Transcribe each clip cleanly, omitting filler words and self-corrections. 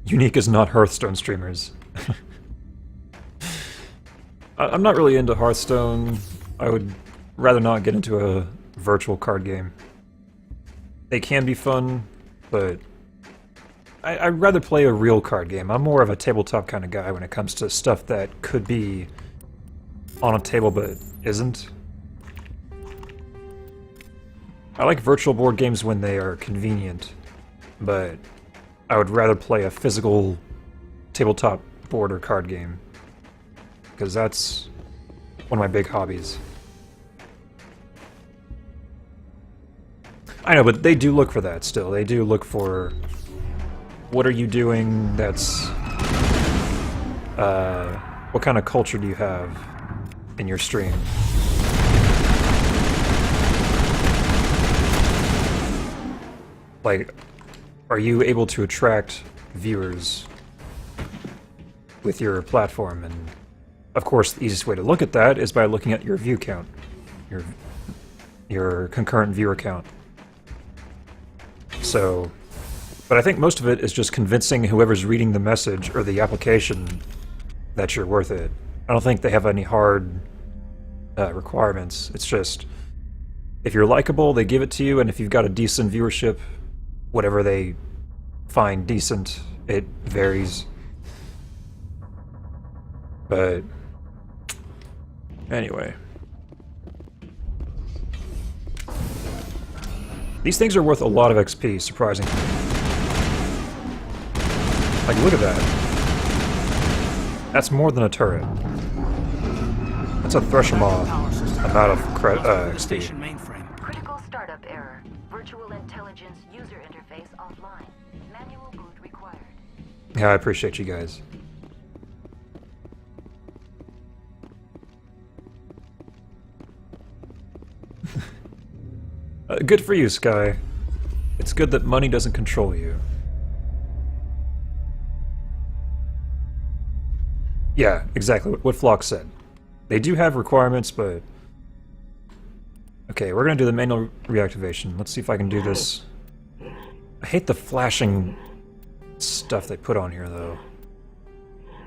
Unique is not Hearthstone streamers. I'm not really into Hearthstone. I would rather not get into a virtual card game. They can be fun, but I'd rather play a real card game. I'm more of a tabletop kind of guy when it comes to stuff that could be on a table but isn't. I like virtual board games when they are convenient, but I would rather play a physical tabletop board or card game, because that's one of my big hobbies. I know, but they do look for that still. They do look for what are you doing that's... what kind of culture do you have in your stream? Like, are you able to attract viewers with your platform? And of course, the easiest way to look at that is by looking at your view count, your concurrent viewer count. So, but I think most of it is just convincing whoever's reading the message or the application that you're worth it. I don't think they have any hard requirements. It's just, if you're likable, they give it to you, and if you've got a decent viewership, whatever they find decent, it varies. But anyway. These things are worth a lot of XP, surprisingly. Like, look at that. That's more than a turret. That's a Threshermaw amount of XP. Critical startup error. Virtual intelligence user interface offline. Manual boot required. Yeah, I appreciate you guys. Good for you, Sky. It's good that money doesn't control you. Yeah, exactly what Flock said. They do have requirements, but... Okay, we're gonna do the manual reactivation. Let's see if I can do this. I hate the flashing stuff they put on here, though.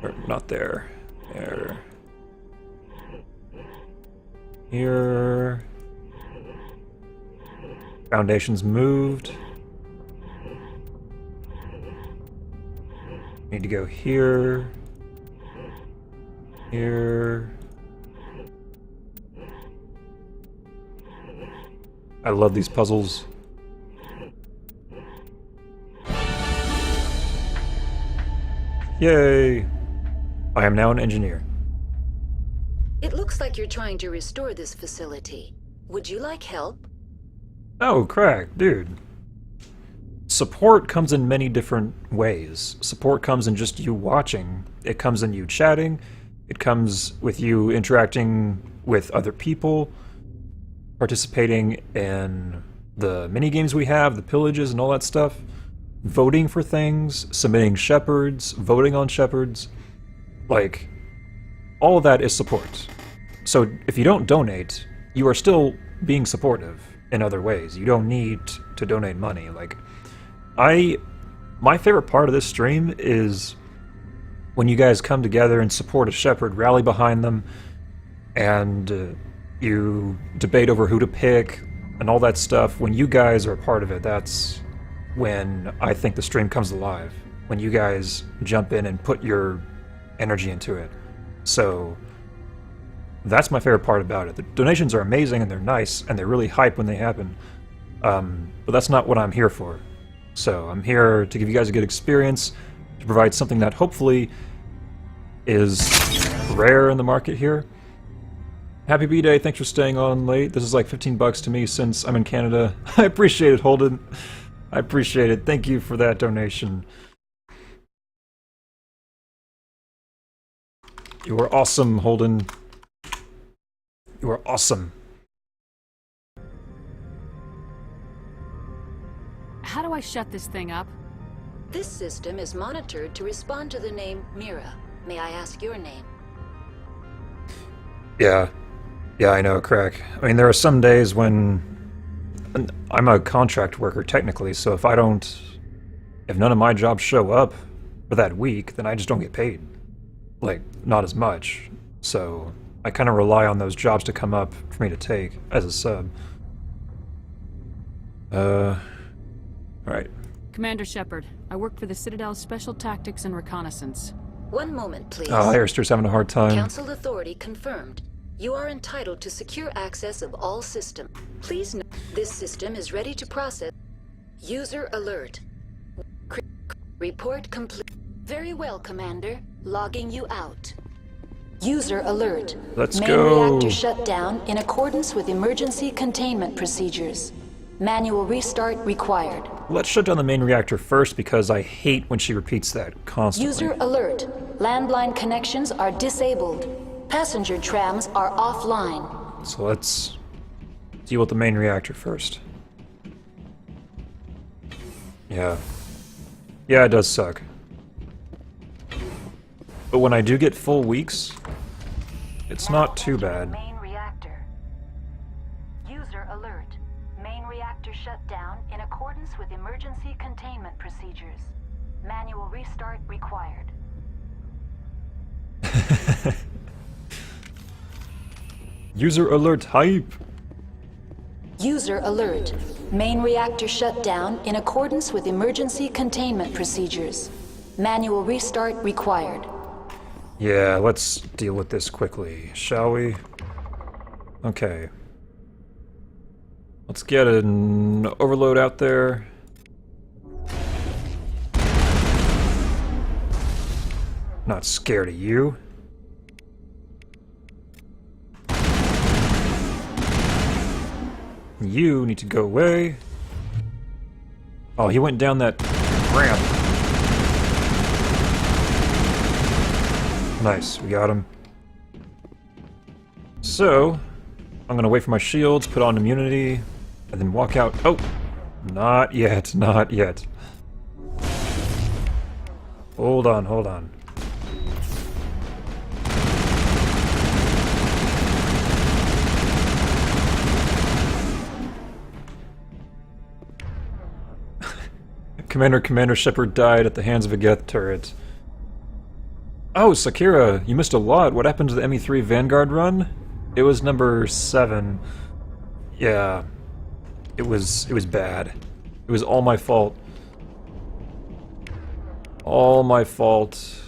Or, not there. There. Here... Foundation's moved. Need to go here. Here. I love these puzzles. Yay! I am now an engineer. It looks like you're trying to restore this facility. Would you like help? Oh, crack, dude. Support comes in many different ways. Support comes in just you watching. It comes in you chatting. It comes with you interacting with other people, participating in the mini-games we have, the pillages and all that stuff, voting for things, submitting shepherds, voting on shepherds. Like, all of that is support. So if you don't donate, you are still being supportive in other ways. You don't need to donate money. Like, my favorite part of this stream is when you guys come together and support a shepherd, rally behind them, and you debate over who to pick and all that stuff. When you guys are a part of it, that's when I think the stream comes alive. When you guys jump in and put your energy into it. So that's my favorite part about it. The donations are amazing and they're nice and they're really hype when they happen. But that's not what I'm here for. So I'm here to give you guys a good experience, to provide something that hopefully is rare in the market here. Happy B-Day, thanks for staying on late. This is like 15 bucks to me since I'm in Canada. I appreciate it, Holden. I appreciate it. Thank you for that donation. You are awesome, Holden. You are awesome. How do I shut this thing up? This system is monitored to respond to the name Mira. May I ask your name? Yeah. Yeah, I know, crack. I mean, there are some days when I'm a contract worker technically, so if none of my jobs show up, for that week, then I just don't get paid. Like, not as much. So I kind of rely on those jobs to come up for me to take as a sub. Alright. Commander Shepard, I work for the Citadel's Special Tactics and Reconnaissance. One moment, please. Oh, Ayerster's having a hard time. Council authority confirmed. You are entitled to secure access of all systems. Please note, this system is ready to process. User alert. Report complete. Very well, Commander. Logging you out. User alert. Let's Main go. reactor shut down in accordance with emergency containment procedures. Manual restart required. Let's shut down the main reactor first because I hate when she repeats that constantly. User alert. Landline connections are disabled. Passenger trams are offline. So let's deal with the main reactor first. Yeah. Yeah, it does suck. But when I do get full weeks, it's not too bad. Main reactor. User alert. Main reactor shut down in accordance with emergency containment procedures. Manual restart required. User alert hype! User alert. Main reactor shut down in accordance with emergency containment procedures. Manual restart required. Yeah, let's deal with this quickly, shall we? Okay. Let's get an overload out there. Not scared of you. You need to go away. Oh, he went down that ramp. Nice, we got him. So, I'm gonna wait for my shields, put on immunity, and then walk out. Oh! Not yet, not yet. Hold on, hold on. Commander Shepard died at the hands of a Geth turret. Oh, Sakira, you missed a lot. What happened to the ME3 Vanguard run? It was number 7. Yeah. It was bad. It was all my fault. All my fault.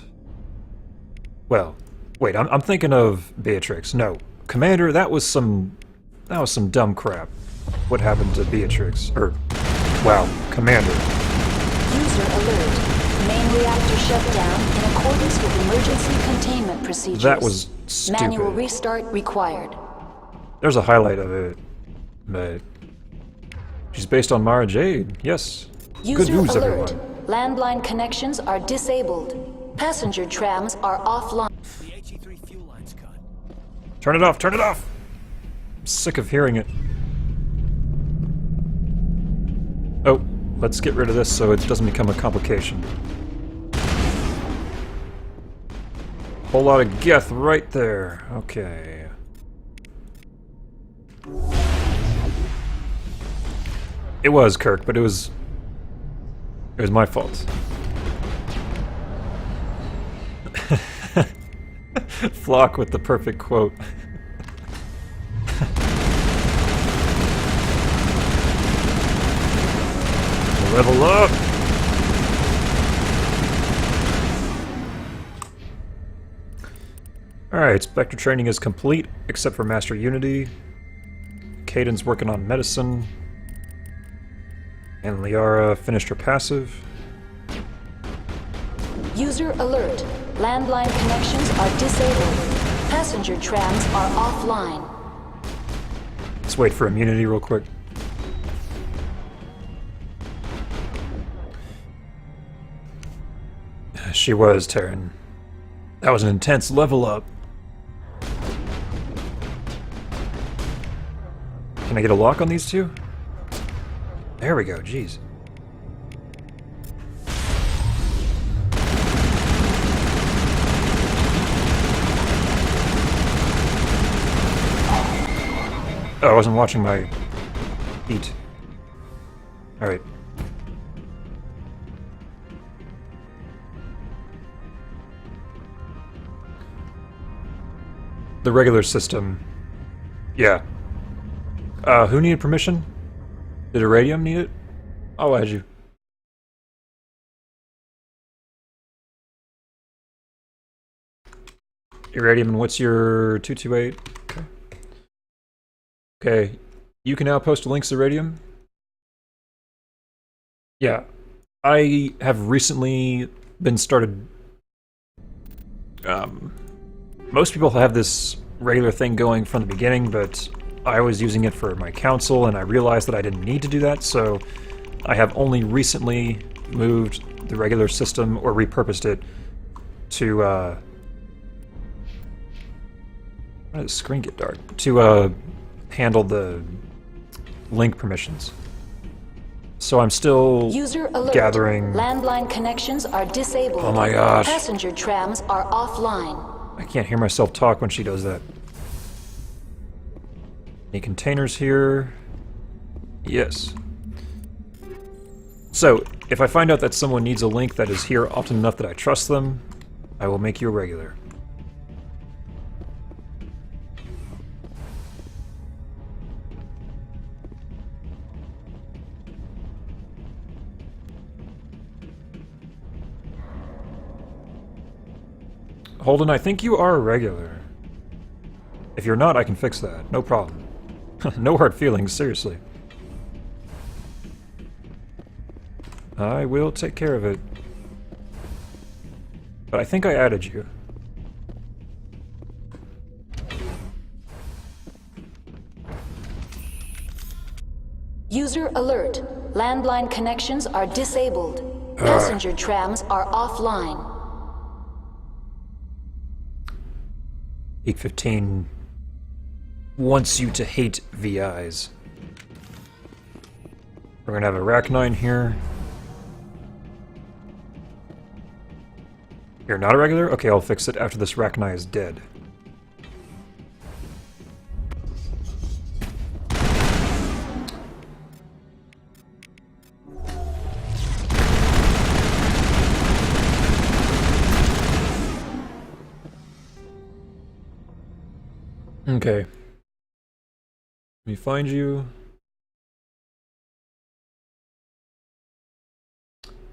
Well, wait, I'm thinking of Beatrix. No. Commander, that was some dumb crap. What happened to Beatrix? Wow, Commander. User alert. Main reactor shut down in accordance with emergency containment procedures. That was stupid. Manual restart required. There's a highlight of it, but she's based on Mara Jade. Yes. User Good news, alert. everyone. Landline connections are disabled. Passenger trams are offline. The HE3 fuel line's cut. Turn it off! Turn it off! I'm sick of hearing it. Oh, let's get rid of this so it doesn't become a complication. Whole lot of Geth right there. Okay. It was Kirk, but it was my fault. Flock with the perfect quote. Level up! Alright, Spectre training is complete, except for Master Unity. Caden's working on medicine. And Liara finished her passive. User alert. Landline connections are disabled. Passenger trams are offline. Let's wait for immunity real quick. She was, Terran. That was an intense level up. Can I get a lock on these two? There we go, jeez. Oh, I wasn't watching my feet. Alright. the regular system. Yeah. Who needed permission? Did Irradium need it? I'll add you. Irradium, and what's your 228? Okay. Okay. You can now post links to Irradium? Yeah. I have recently been started... most people have this regular thing going from the beginning, but I was using it for my council, and I realized that I didn't need to do that, so I have only recently moved the regular system, or repurposed it, to, why did the screen get dark? To, handle the link permissions. So I'm still User alert. gathering... Landline connections are disabled. Oh my gosh. Passenger trams are offline. I can't hear myself talk when she does that. Any containers here? Yes. So, if I find out that someone needs a link that is here often enough that I trust them, I will make you a regular. Holden, I think you are a regular. If you're not, I can fix that. No problem. No hard feelings, seriously. I will take care of it. But I think I added you. User alert. Landline connections are disabled. Passenger trams are offline. 815 wants you to hate VIs. We're gonna have a Arachnine here. You're not a regular? Okay, I'll fix it after this Arachnine is dead. Okay. Let me find you.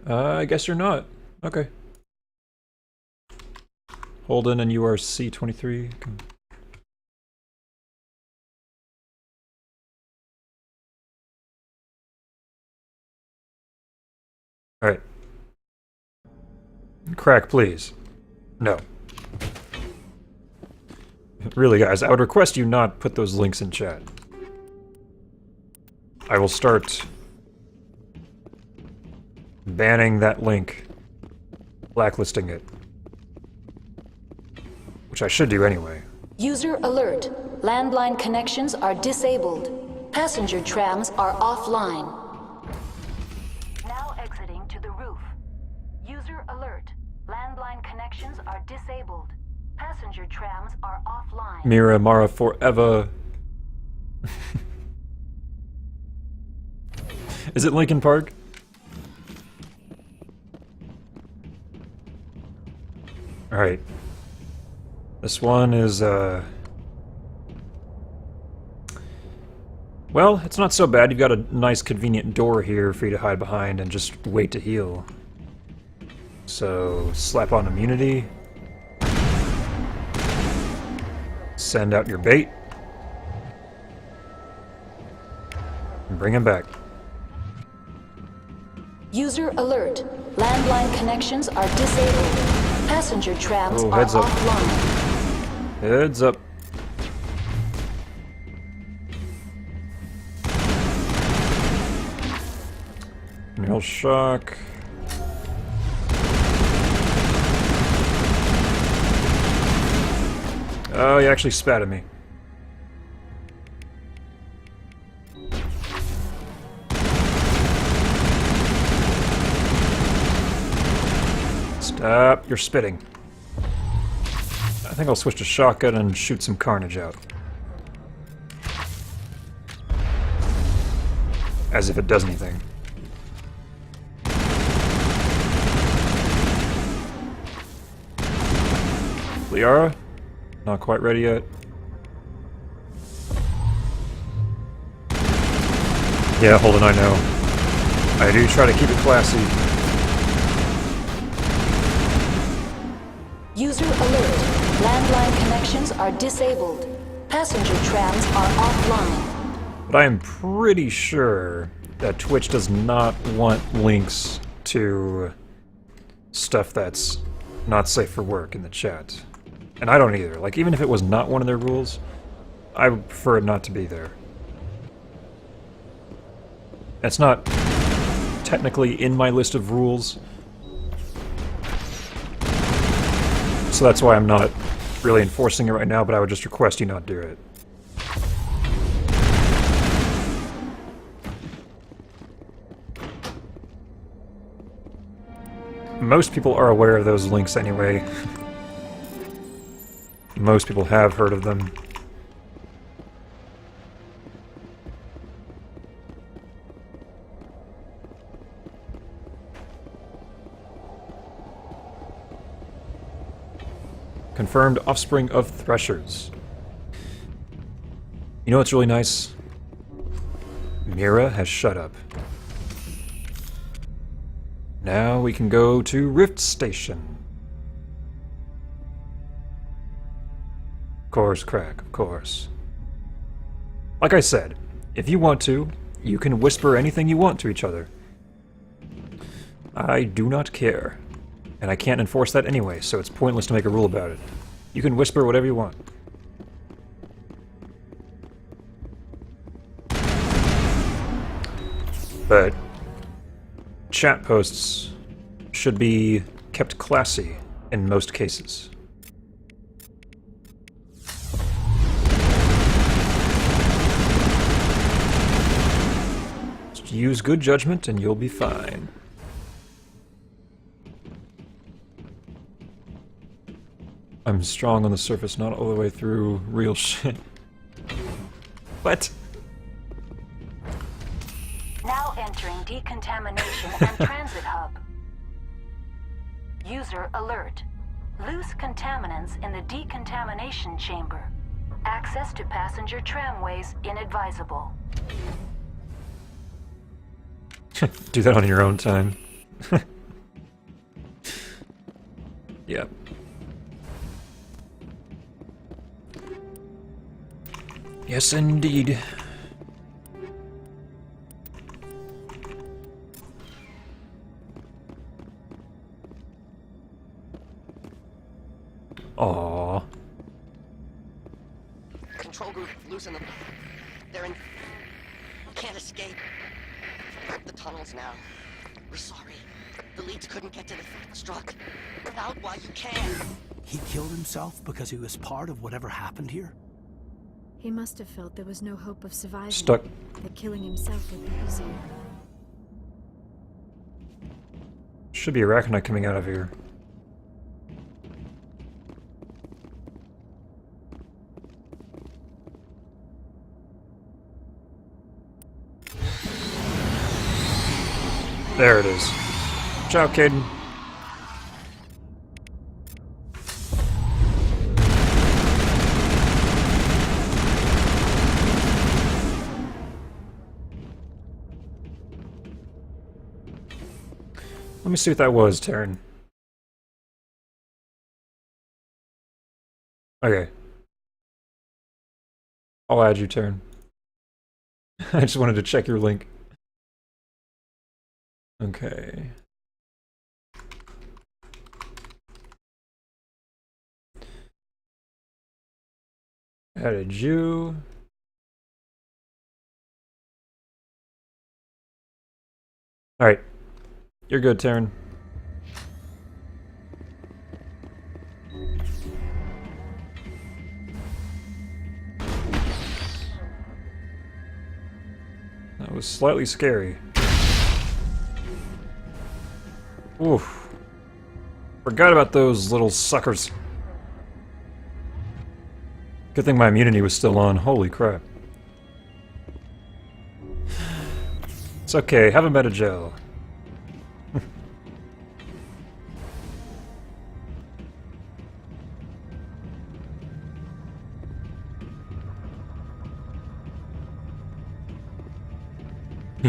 I guess you're not. Okay. Holden, and you are C23. Alright. Crack, please. No. Really, guys, I would request you not put those links in chat. I will start banning that link, blacklisting it. Which I should do anyway. User alert. Landline connections are disabled. Passenger trams are offline. Now exiting to the roof. User alert. Landline connections are disabled. Passenger trams are offline. Mira Mara forever. Is it Linkin Park? Alright. This one is, well, it's not so bad. You've got a nice convenient door here for you to hide behind and just wait to heal. So, slap on immunity. Send out your bait. And bring him back. User alert. Landline connections are disabled. Passenger trams are heads up. offline. Heads up. Nail shock. Oh, he actually spat at me. Stop your spitting. I think I'll switch to shotgun and shoot some carnage out. As if it does anything. Liara? Not quite ready yet. Yeah, Holden, I know. I do try to keep it classy. User alert. Landline connections are disabled. Passenger trams are offline. But I am pretty sure that Twitch does not want links to stuff that's not safe for work in the chat. And I don't either. Like, even if it was not one of their rules, I would prefer it not to be there. It's not technically in my list of rules, so that's why I'm not really enforcing it right now, but I would just request you not do it. Most people are aware of those links anyway. Most people have heard of them. Confirmed offspring of Threshers. You know what's really nice? Mira has shut up. Now we can go to Rift Station. Of course, Crack, of course. Like I said, if you want to, you can whisper anything you want to each other. I do not care. And I can't enforce that anyway, so it's pointless to make a rule about it. You can whisper whatever you want. But chat posts should be kept classy in most cases. Just use good judgment and you'll be fine. I'm strong on the surface, not all the way through real shit. What? Now entering decontamination and transit hub. User alert. Loose contaminants in the decontamination chamber. Access to passenger tramways inadvisable. Do that on your own time. Yep. Yes, indeed. Aww. Control group, losing them. They're in... Can't escape. The tunnels now. We're sorry. The leads couldn't get to the struck. Get out while you can. He killed himself because he was part of whatever happened here? He must have felt there was no hope of surviving. Stuck. That killing himself would be easier. Should be a Arachnite coming out of here. There it is. Ciao, Caden. Let me see what that was, Taryn. Okay. I'll add you, Taryn. I just wanted to check your link. Okay. Added you. Alright. You're good, Taryn. That was slightly scary. Oof. Forgot about those little suckers. Good thing my immunity was still on. Holy crap. It's okay, have a Metagel.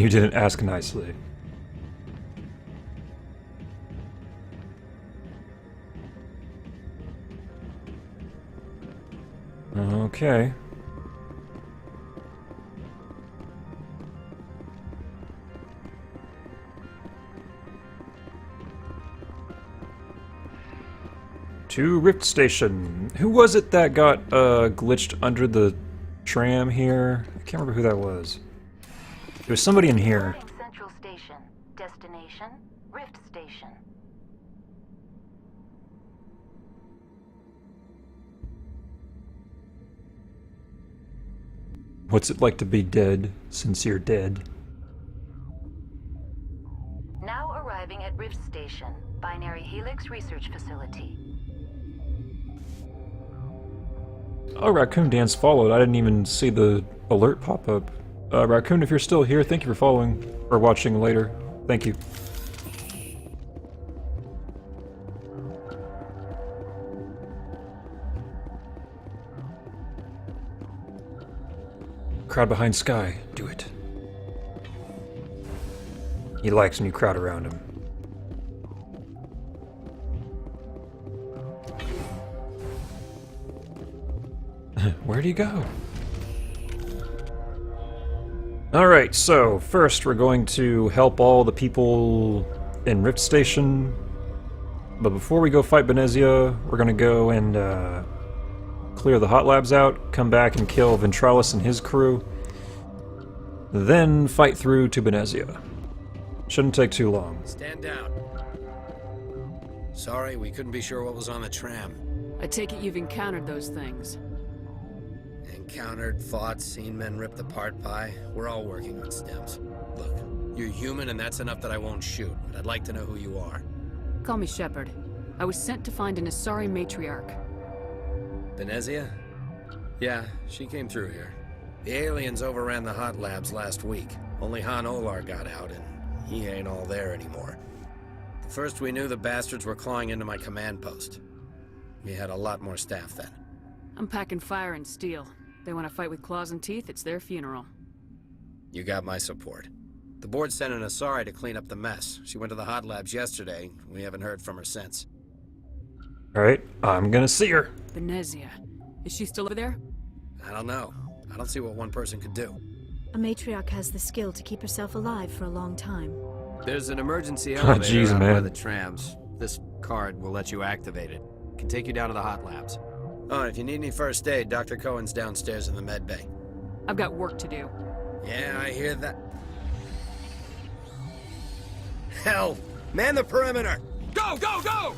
You didn't ask nicely. Okay. To Rift Station. Who was it that got glitched under the tram here? I can't remember who that was. There was somebody in here. Central Station. Destination, Rift Station. What's it like to be dead since you're dead? Now arriving at Rift Station, Binary Helix Research Facility. Oh, Raccoon Dance followed. I didn't even see the alert pop up. Raccoon, if you're still here, thank you for following or watching later. Thank you. Crowd behind Sky. Do it. He likes when you crowd around him. Where'd he go? Alright, so first we're going to help all the people in Rift Station. But before we go fight Benezia, we're gonna go and clear the hot labs out, come back and kill Ventralis and his crew, then fight through to Benezia. Shouldn't take too long. Stand down. Sorry, we couldn't be sure what was on the tram. I take it you've encountered those things. Encountered, fought, seen men ripped apart by. We're all working on stems. Look, you're human and that's enough that I won't shoot, but I'd like to know who you are. Call me Shepard. I was sent to find an Asari matriarch. Benezia? Yeah, she came through here. The aliens overran the hot labs last week. Only Han Olar got out, and he ain't all there anymore. First we knew the bastards were clawing into my command post. We had a lot more staff then. I'm packing fire and steel. They want to fight with claws and teeth, it's their funeral. You got my support. The board sent an Asari to clean up the mess. She went to the hot labs yesterday. We haven't heard from her since. Alright, I'm gonna see her. Benezia. Is she still over there? I don't know. I don't see what one person could do. A matriarch has the skill to keep herself alive for a long time. There's an emergency Oh, elevator jeez, out by man. the trams. This card will let you activate it. Can take you down to the hot labs. Oh, and if you need any first aid, Dr. Cohen's downstairs in the med bay. I've got work to do. Yeah, I hear that. Hell! Man the perimeter! Go, go, go!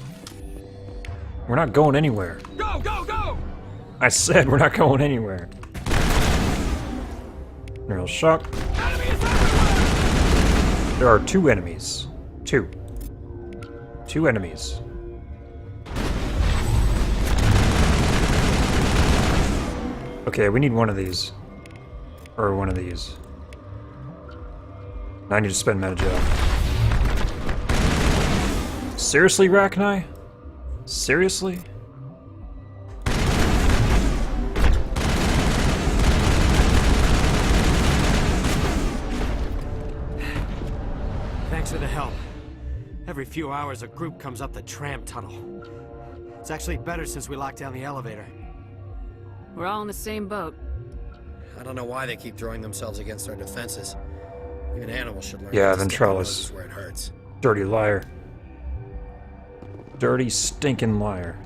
We're not going anywhere. Go, go, go! I said we're not going anywhere. Neural shock. Enemies everywhere! There are two enemies. Two. Two enemies. Okay, we need one of these. Or one of these. I need to spend metagel. Seriously, Rachni? Seriously? Thanks for the help. Every few hours, a group comes up the tram tunnel. It's actually better since we locked down the elevator. We're all in the same boat. I don't know why they keep throwing themselves against our defenses. Even animals should learn Yeah, not to stick their Ventralis. noses where it hurts. Dirty liar. Dirty, stinking liar.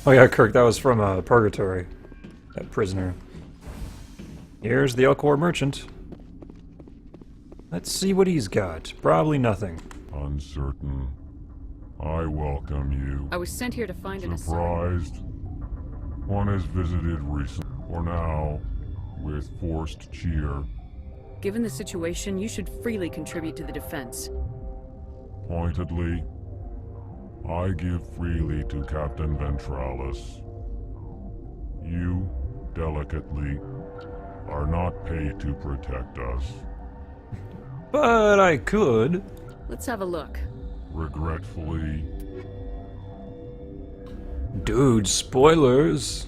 Oh yeah, Kirk, that was from Purgatory. That prisoner. Here's the Elcor merchant. Let's see what he's got. Probably nothing. Uncertain. I welcome you. I was sent here to find an Asari. Surprised. One has visited recently. For now, with forced cheer. Given the situation, you should freely contribute to the defense. Pointedly, I give freely to Captain Ventralis. You, delicately, are not paid to protect us. But I could. Let's have a look. Regretfully, Dude, spoilers.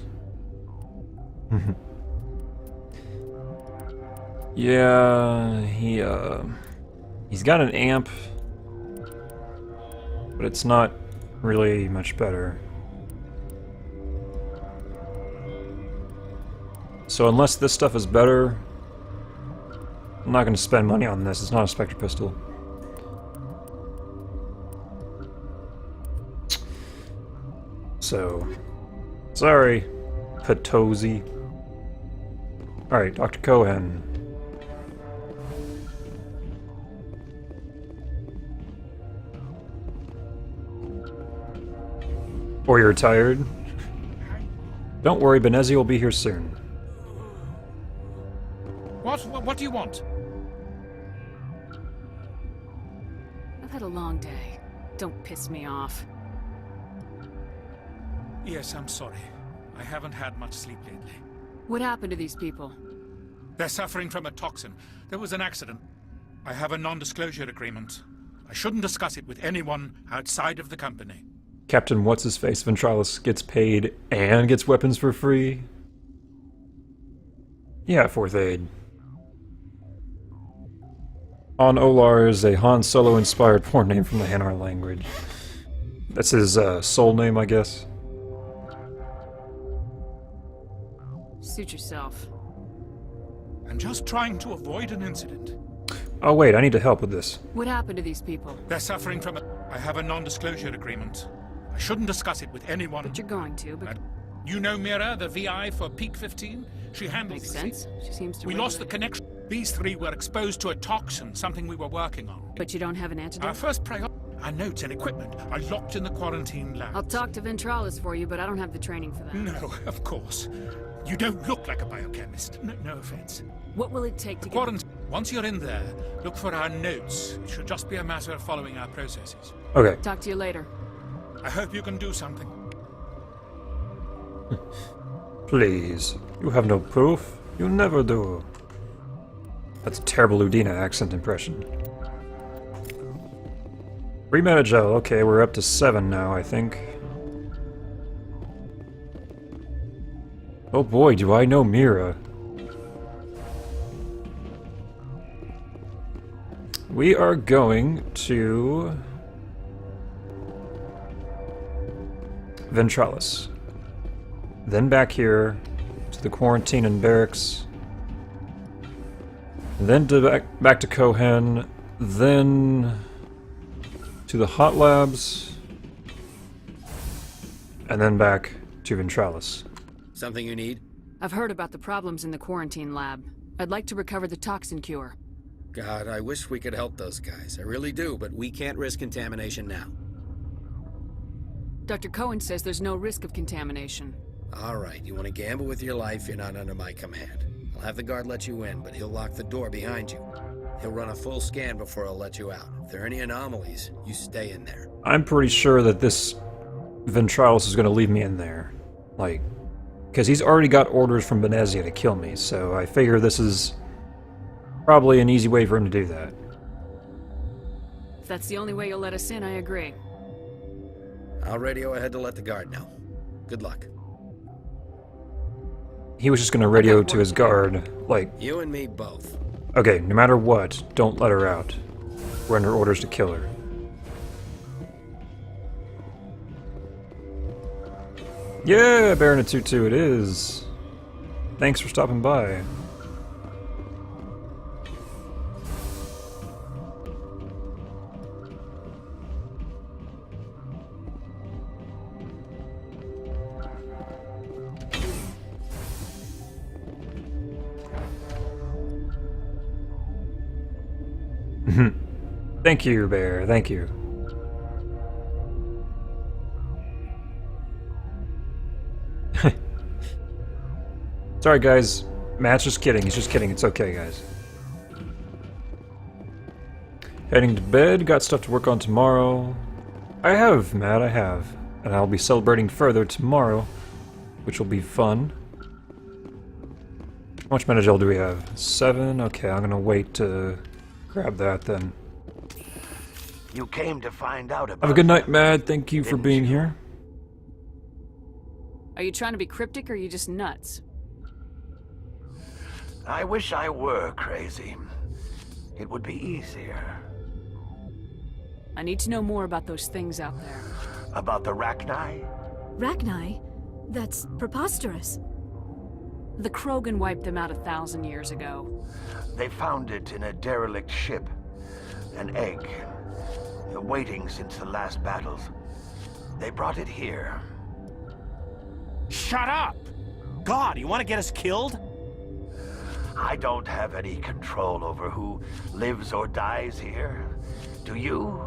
Yeah, he's got an amp, but it's not really much better. So unless this stuff is better, I'm not going to spend money on this. It's not a Spectre pistol. So, sorry, Petosi. Alright, Dr. Cohen. Or you're tired? Don't worry, Benezia will be here soon. What do you want? I've had a long day. Don't piss me off. Yes, I'm sorry. I haven't had much sleep lately. What happened to these people? They're suffering from a toxin. There was an accident. I have a non-disclosure agreement. I shouldn't discuss it with anyone outside of the company. Captain What's-His-Face Ventralis gets paid and gets weapons for free? Yeah, fourth aid. Han Olar is a Han Solo-inspired porn name from the Hanar language. That's his soul name, I guess. Suit yourself. I'm just trying to avoid an incident. Oh wait, I need to help with this. What happened to these people? They're suffering from I have a non-disclosure agreement. I shouldn't discuss it with anyone. But you're going to, but... You know Mira, the VI for Peak 15? She handles Makes sense. She seems to... We lost the connection. These three were exposed to a toxin, something we were working on. But you don't have an antidote? Our first priority... Our notes and equipment are locked in the quarantine lab. I'll talk to Ventralis for you, but I don't have the training for that. No, of course. You don't look like a biochemist. No offense. What will it take to get... Once you're in there, look for our notes. It should just be a matter of following our processes. Okay. Talk to you later. I hope you can do something. Please. You have no proof? You never do. That's a terrible Udina accent impression. Remeta gel. Okay, we're up to 7 now, I think. Oh boy, do I know Mira. We are going to Ventralis. Then back here to the quarantine and barracks. Then to back to Cohen. Then to the hot labs. And then back to Ventralis. Something you need? I've heard about the problems in the quarantine lab. I'd like to recover the toxin cure. God, I wish we could help those guys. I really do, but we can't risk contamination now. Dr. Cohen says there's no risk of contamination. All right, you want to gamble with your life, you're not under my command. I'll have the guard let you in, but he'll lock the door behind you. He'll run a full scan before he'll let you out. If there are any anomalies, you stay in there. I'm pretty sure that this Ventralis is going to leave me in there. Like, because he's already got orders from Benezia to kill me, so I figure this is probably an easy way for him to do that. If that's the only way you'll let us in, I agree. I'll radio ahead to let the guard know. Good luck. He was just going to radio to his guard, like... You and me both. Okay, no matter what, don't let her out. We're under orders to kill her. Yeah, Baron 2-2 it is. Thanks for stopping by. Thank you, Bear. Thank you. Sorry, guys. Matt's just kidding. He's just kidding. It's okay, guys. Heading to bed. Got stuff to work on tomorrow. I have, Matt. I have. And I'll be celebrating further tomorrow, which will be fun. How much meta gel do we have? 7? Okay, I'm gonna wait to grab that then. You came to find out about... Have a good night, Matt. Thank you for being here. Are you trying to be cryptic or are you just nuts? I wish I were crazy. It would be easier. I need to know more about those things out there. About the Rachni? Rachni? That's preposterous. The Krogan wiped them out 1,000 years ago. They found it in a derelict ship. An egg. Waiting since the last battles. They brought it here. Shut up! God, you want to get us killed? I don't have any control over who lives or dies here. Do you?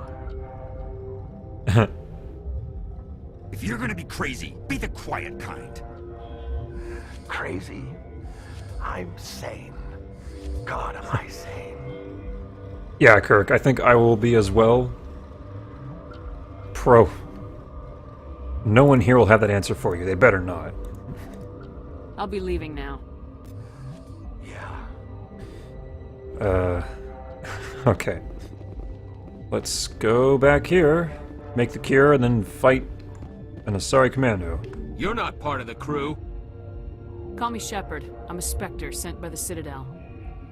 If you're gonna be crazy, be the quiet kind. Crazy? I'm sane. God, am I sane? Yeah, Kirk, I think I will be as well. Pro. No one here will have that answer for you. They better not. I'll be leaving now. Yeah. Okay. Let's go back here, make the cure, and then fight an Asari commando. You're not part of the crew. Call me Shepard. I'm a Spectre sent by the Citadel.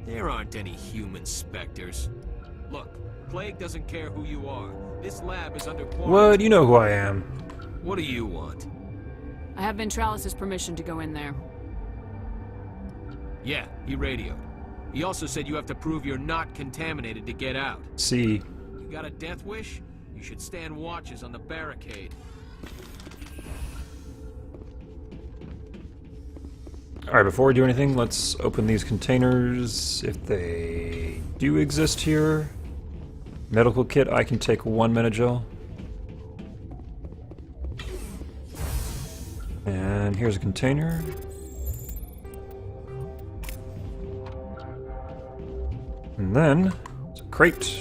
There aren't any human specters. Look, Plague doesn't care who you are. This lab is under quarantine. What? You know who I am. What do you want? I have Ventralis' permission to go in there. Yeah, he radioed. He also said you have to prove you're not contaminated to get out. See. You got a death wish? You should stand watches on the barricade. Alright, before we do anything, let's open these containers, if they do exist here. Medical kit, I can take 1 Menagel. And here's a container. And then, it's a crate.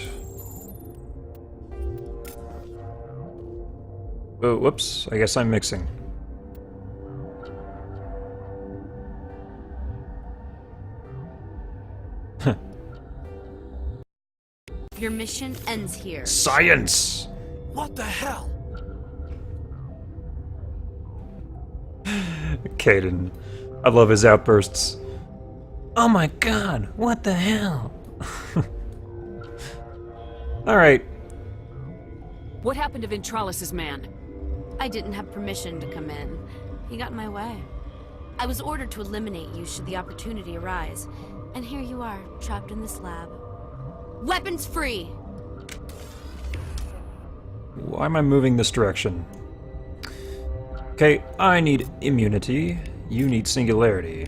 Oh, whoops, I guess I'm mixing. Your mission ends here. Science! What the hell? Caden. I love his outbursts. Oh my god, what the hell? Alright. What happened to Ventralis' man? I didn't have permission to come in. He got in my way. I was ordered to eliminate you should the opportunity arise. And here you are, trapped in this lab. Weapons free! Why am I moving this direction? Okay, I need immunity. You need singularity.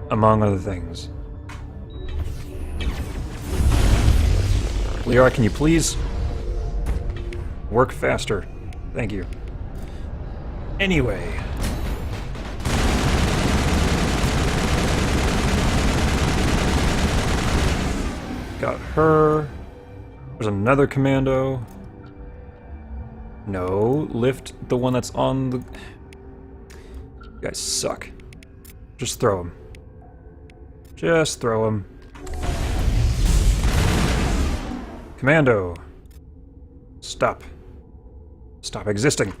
Among other things. Leora, can you please work faster? Thank you. Anyway. Got her. There's another commando. No, lift the one that's on the... You guys suck. Just throw him. Just throw him. Commando. Stop. Stop existing.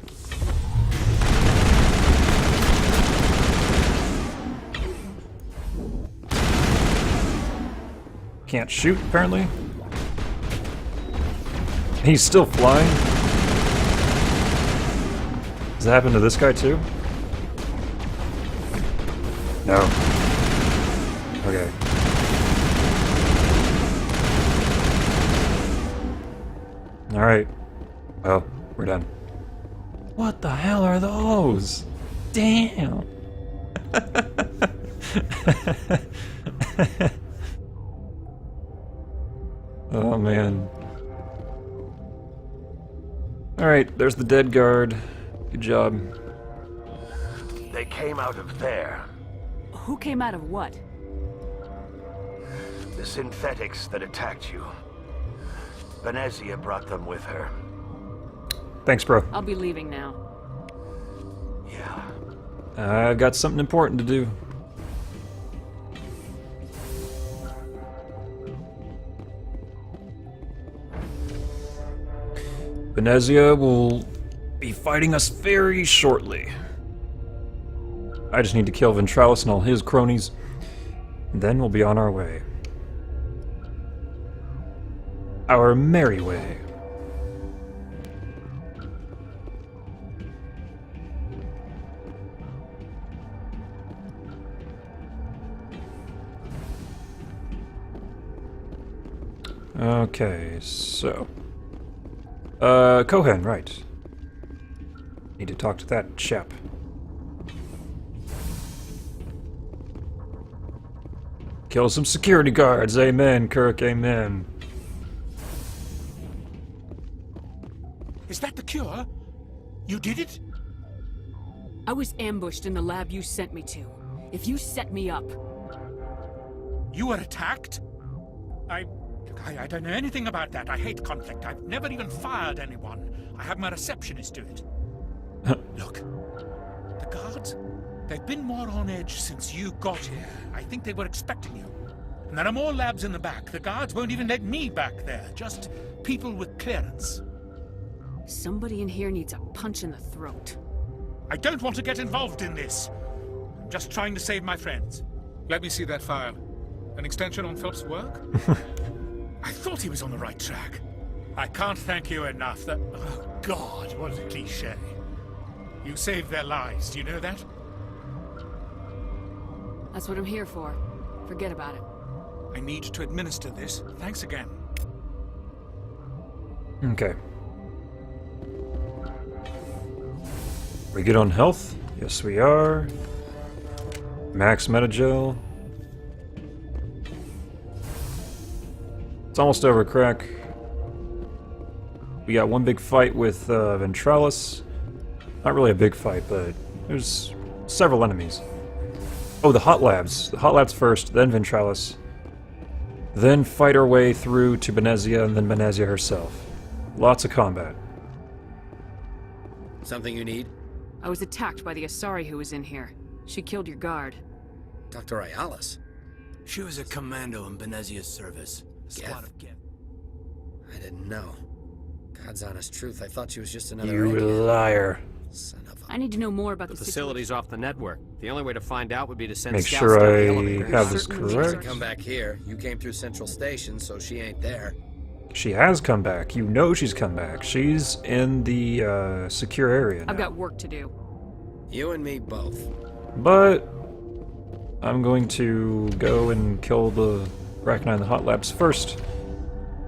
Can't shoot, apparently. He's still flying. Does that happen to this guy, too? No. Okay. Alright. Well, we're done. What the hell are those? Damn! Oh, man. Alright, there's the dead guard. Good job. They came out of there. Who came out of what? The synthetics that attacked you. Benezia brought them with her. Thanks, bro. I'll be leaving now. Yeah. I've got something important to do. Benezia will be fighting us very shortly. I just need to kill Ventralis and all his cronies. Then we'll be on our way. Our merry way. Okay, so... Cohen, right. Need to talk to that chap. Kill some security guards, amen, Kirk, amen. Is that the cure? You did it? I was ambushed in the lab you sent me to. If you set me up... You were attacked? I don't know anything about that. I hate conflict. I've never even fired anyone. I have my receptionist do it. Look, the guards, they've been more on edge since you got here. I think they were expecting you. And there are more labs in the back. The guards won't even let me back there. Just people with clearance. Somebody in here needs a punch in the throat. I don't want to get involved in this. I'm just trying to save my friends. Let me see that file. An extension on Phelps' work? I thought he was on the right track. I can't thank you enough. That... Oh, God, what a cliché. You saved their lives, do you know that? That's what I'm here for. Forget about it. I need to administer this. Thanks again. Okay. We good on health? Yes, we are. Max Metagel. It's almost over, Crack. We got one big fight with Ventralis. Not really a big fight, but there's several enemies. Oh, the Hot Labs. The Hot Labs first, then Ventralis. Then fight our way through to Benezia, and then Benezia herself. Lots of combat. Something you need? I was attacked by the Asari who was in here. She killed your guard. Dr. Ayalis? She was a commando in Benezia's service. I didn't know. God's honest truth, I thought she was just another You liar. Son of a... I need to know more about The the facility's off the network. The only way to find out would be to send Make scouts sure down the I elevator. have this Certainly correct. She come back here. You came through Central Station, so she ain't there. She has come back. You know she's come back. She's in the secure area now. I've got work to do. You and me both. But I'm going to go and kill the Rachni and the Hot Labs first,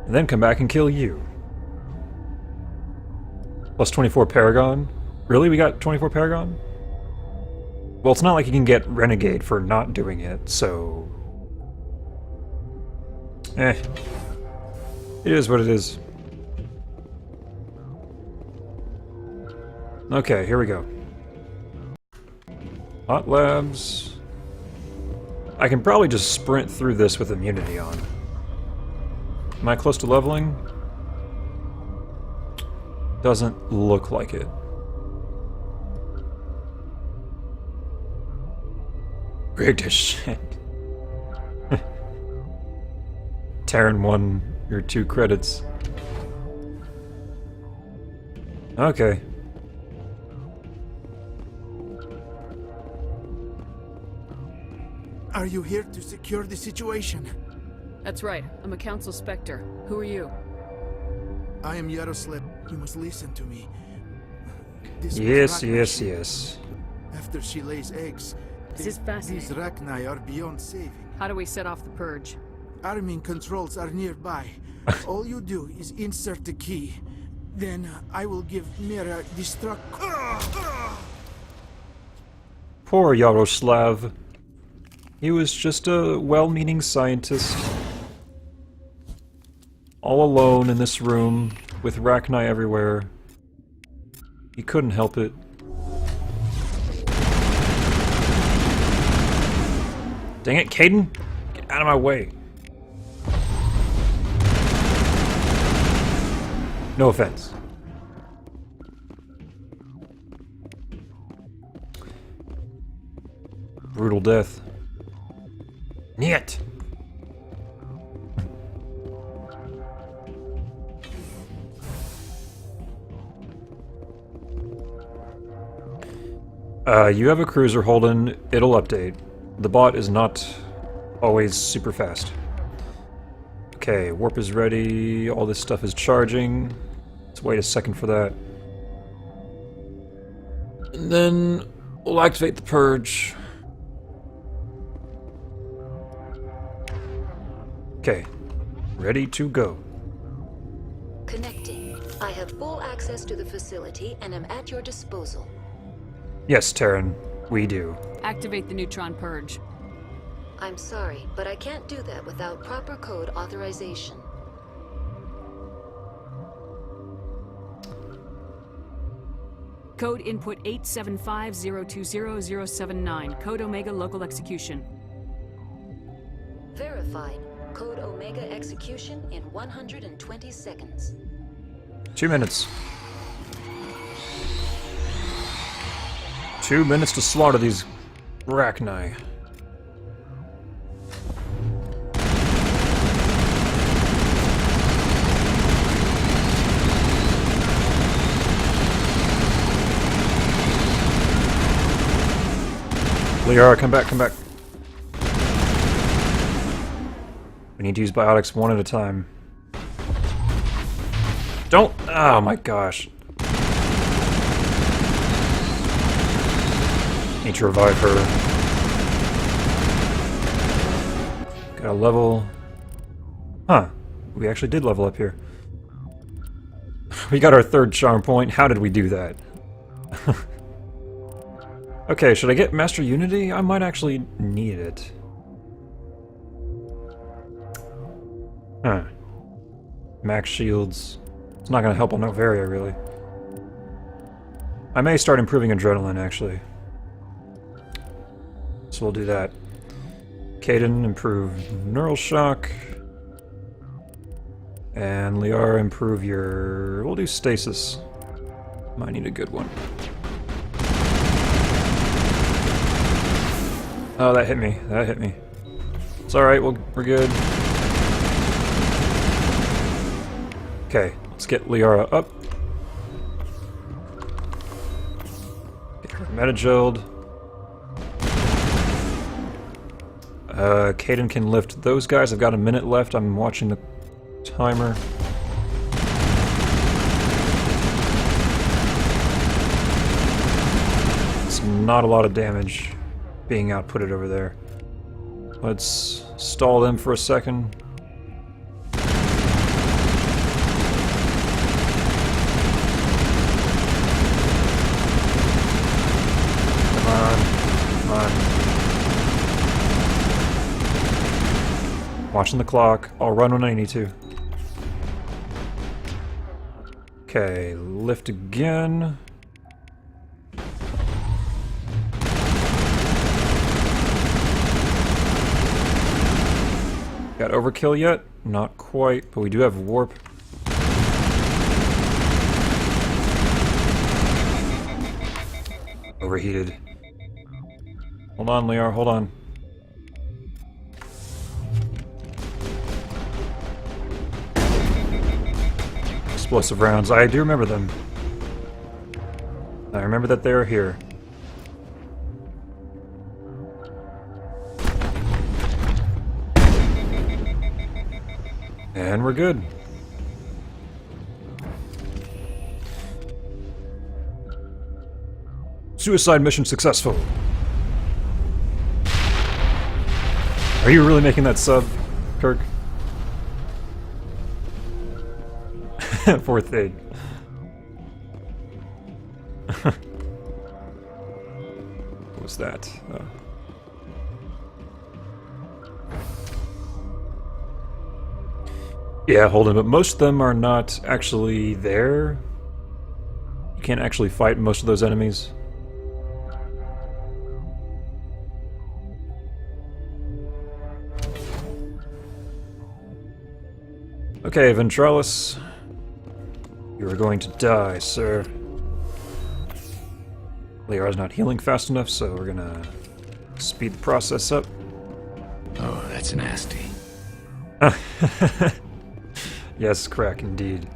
and then come back and kill you. Plus 24 Paragon? Really? We got 24 Paragon? Well, it's not like you can get Renegade for not doing it, so... Eh. It is what it is. Okay, here we go. Hot Labs... I can probably just sprint through this with immunity on. Am I close to leveling? Doesn't look like it. Rigged as shit. Terran won your 2 credits. Okay. Are you here to secure the situation? That's right. I'm a Council Spectre. Who are you? I am Yaroslav. You must listen to me. Yes, yes, yes. After she lays eggs, This is fascinating. these Rachni are beyond saving. How do we set off the purge? Arming controls are nearby. All you do is insert the key. Then I will give Mira destruct. Poor Yaroslav. He was just a well-meaning scientist. All alone in this room, with Rachni everywhere. He couldn't help it. Dang it, Caden! Get out of my way. No offense. Brutal death. Niet! You have a cruiser, Holden. It'll update. The bot is not always super fast. Okay, warp is ready. All this stuff is charging. Let's wait a second for that. And then we'll activate the purge. Okay, ready to go. Connecting. I have full access to the facility and am at your disposal. Yes, Terran, we do. Activate the neutron purge. I'm sorry, but I can't do that without proper code authorization. Code input 875020079. Code Omega local execution. Verified. Code Omega execution in 120 seconds. 2 minutes. 2 minutes to slaughter these Rachni. Liara, come back, come back. We need to use biotics one at a time. Don't! Oh my gosh. Need to revive her. Got a level. Huh. We actually did level up here. We got our 3rd charm point. How did we do that? Okay, should I get Master Unity? I might actually need it. Huh. Max shields. It's not going to help on Noveria, really. I may start improving Adrenaline, actually. So we'll do that. Kaden, improve Neural Shock. And Liara, improve your... We'll do Stasis. Might need a good one. Oh, that hit me. That hit me. It's alright, we're good. Okay, let's get Liara up. Get her metagelled. Kaden can lift those guys. I've got a minute left. I'm watching the timer. It's not a lot of damage being outputted over there. Let's stall them for a second. Come on, come on. Watching the clock. I'll run when I need to. Okay, lift again. Got overkill yet? Not quite, but we do have warp. Overheated. Hold on, Liara, hold on. Explosive rounds. I do remember them. I remember that they are here. And we're good. Suicide mission successful. Are you really making that sub, Kirk? Poor thing. What was that? Oh. Yeah, Holden, but most of them are not actually there. You can't actually fight most of those enemies. Okay, Ventralis. You are going to die, sir. Liara's not healing fast enough, so we're gonna speed the process up. Oh, that's nasty. Yes, crack indeed.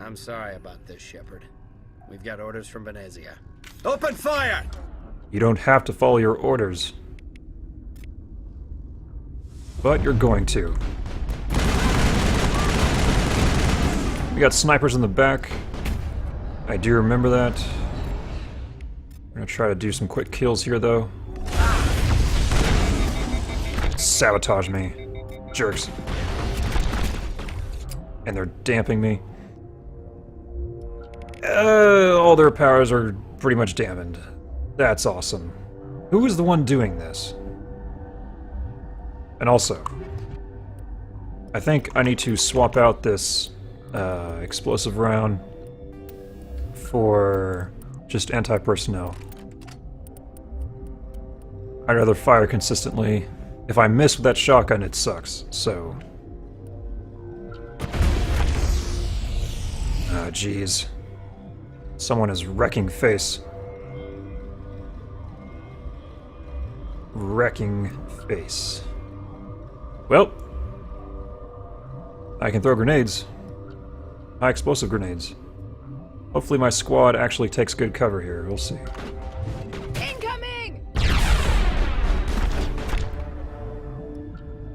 I'm sorry about this, Shepard. We've got orders from Benezia. Open fire! You don't have to follow your orders. But you're going to. We got snipers in the back. I do remember that. I'm gonna try to do some quick kills here, though. Sabotage me. Jerks. And they're damping me. All their powers are pretty much dampened. That's awesome. Who is the one doing this? And also, I think I need to swap out this explosive round for just anti-personnel. I'd rather fire consistently. If I miss with that shotgun, it sucks, so... Ah, jeez. Someone is wrecking face. Wrecking face. Well, I can throw grenades. High explosive grenades. Hopefully my squad actually takes good cover here. We'll see. Incoming!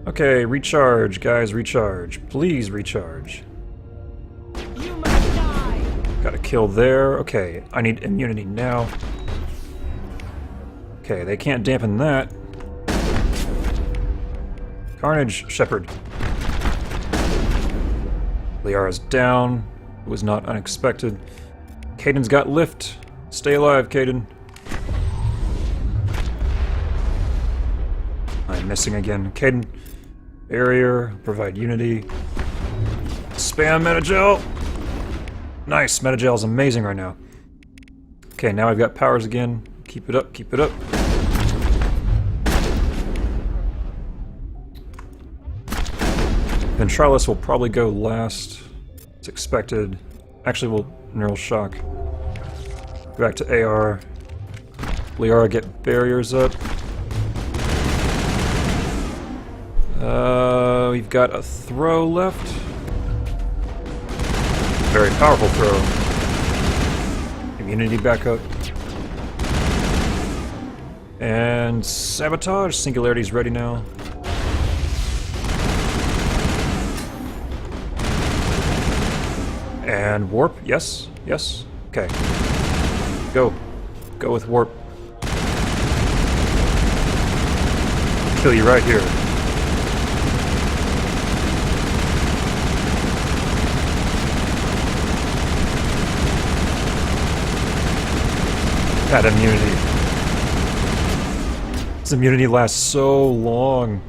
Okay, recharge, guys, recharge. Please recharge. You must die! Got a kill there. Okay, I need immunity now. Okay, they can't dampen that. Carnage, Shepard. Liara's down. It was not unexpected. Caden's got lift. Stay alive, Caden. I'm missing again. Caden. Barrier. Provide unity. Spam Metagel! Nice, Metagel's amazing right now. Okay, now I've got powers again. Keep it up, keep it up. Ventralis will probably go last. It's expected. Actually, we'll neural shock. Go back to AR. Liara, get barriers up. We've got a throw left. Very powerful throw. Immunity back up. And sabotage. Singularity's ready now. And warp, yes, yes, okay. Go. Go with warp. Kill you right here. That immunity. This immunity lasts so long.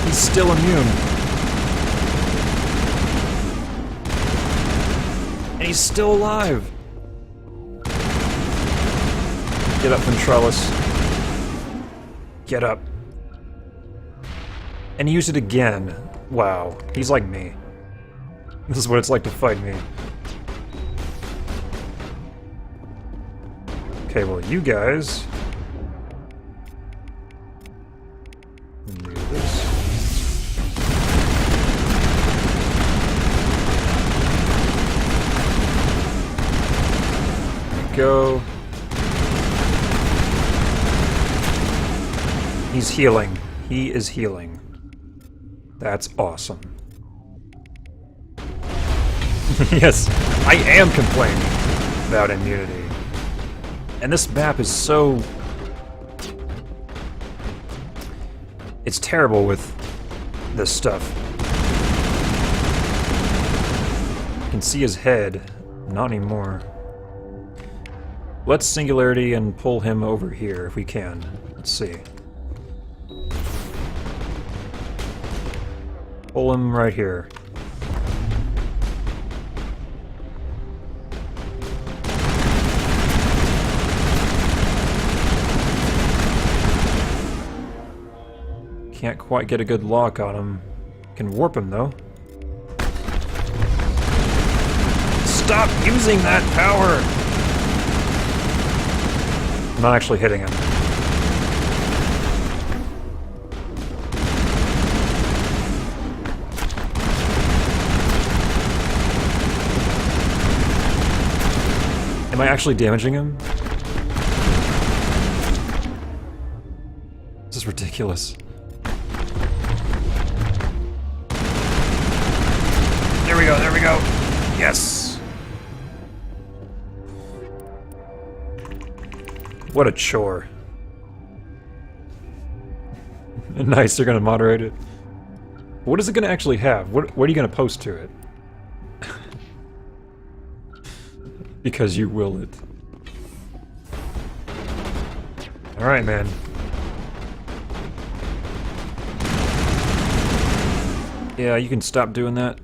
He's still immune. And he's still alive. Get up, Ventralis. Get up. And he used it again. Wow. He's like me. This is what it's like to fight me. Okay, well, you guys... do this. There we go. He's healing. He is healing. That's awesome. Yes, I am complaining about immunity. And this map is so... it's terrible with this stuff. You can see his head. Not anymore. Let's Singularity and pull him over here if we can. Let's see. Pull him right here. Can't quite get a good lock on him. Can warp him though. Stop using that power! I'm not actually hitting him. Am I actually damaging him? This is ridiculous. There we go, there we go. Yes! What a chore. Nice, they're gonna moderate it. What is it gonna actually have? What are you gonna post to it? Because you will it. Alright, man. Yeah, you can stop doing that.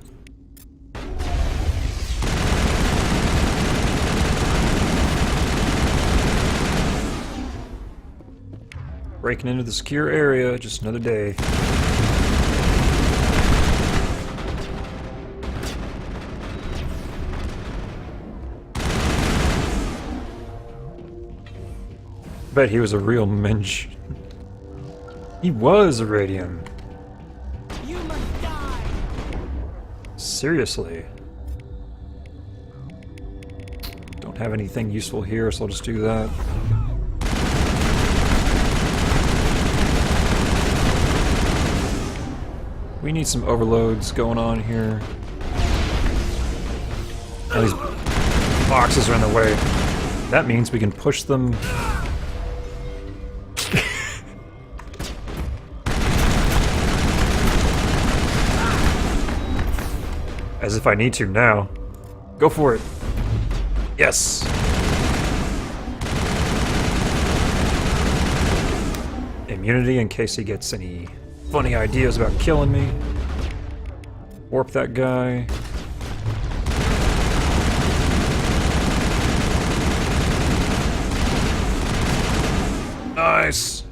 Breaking into the secure area, just another day. Bet he was a real mensch. He was a radium. You must die. Seriously. Don't have anything useful here, so I'll just do that. We need some overloads going on here. Now these boxes are in the way. That means we can push them. As if I need to now. Go for it. Yes. Immunity in case he gets any funny ideas about killing me. Warp that guy. Nice.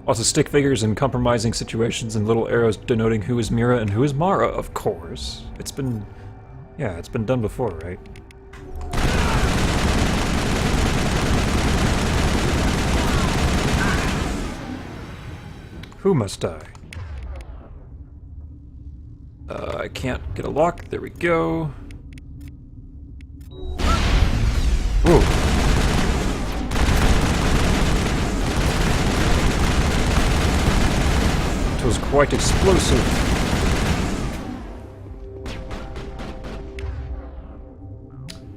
Lots of stick figures in compromising situations and little arrows denoting who is Mira and who is Mara, of course. It's been... yeah, it's been done before, right? Who must die? I can't get a lock. There we go. Ooh. It was quite explosive.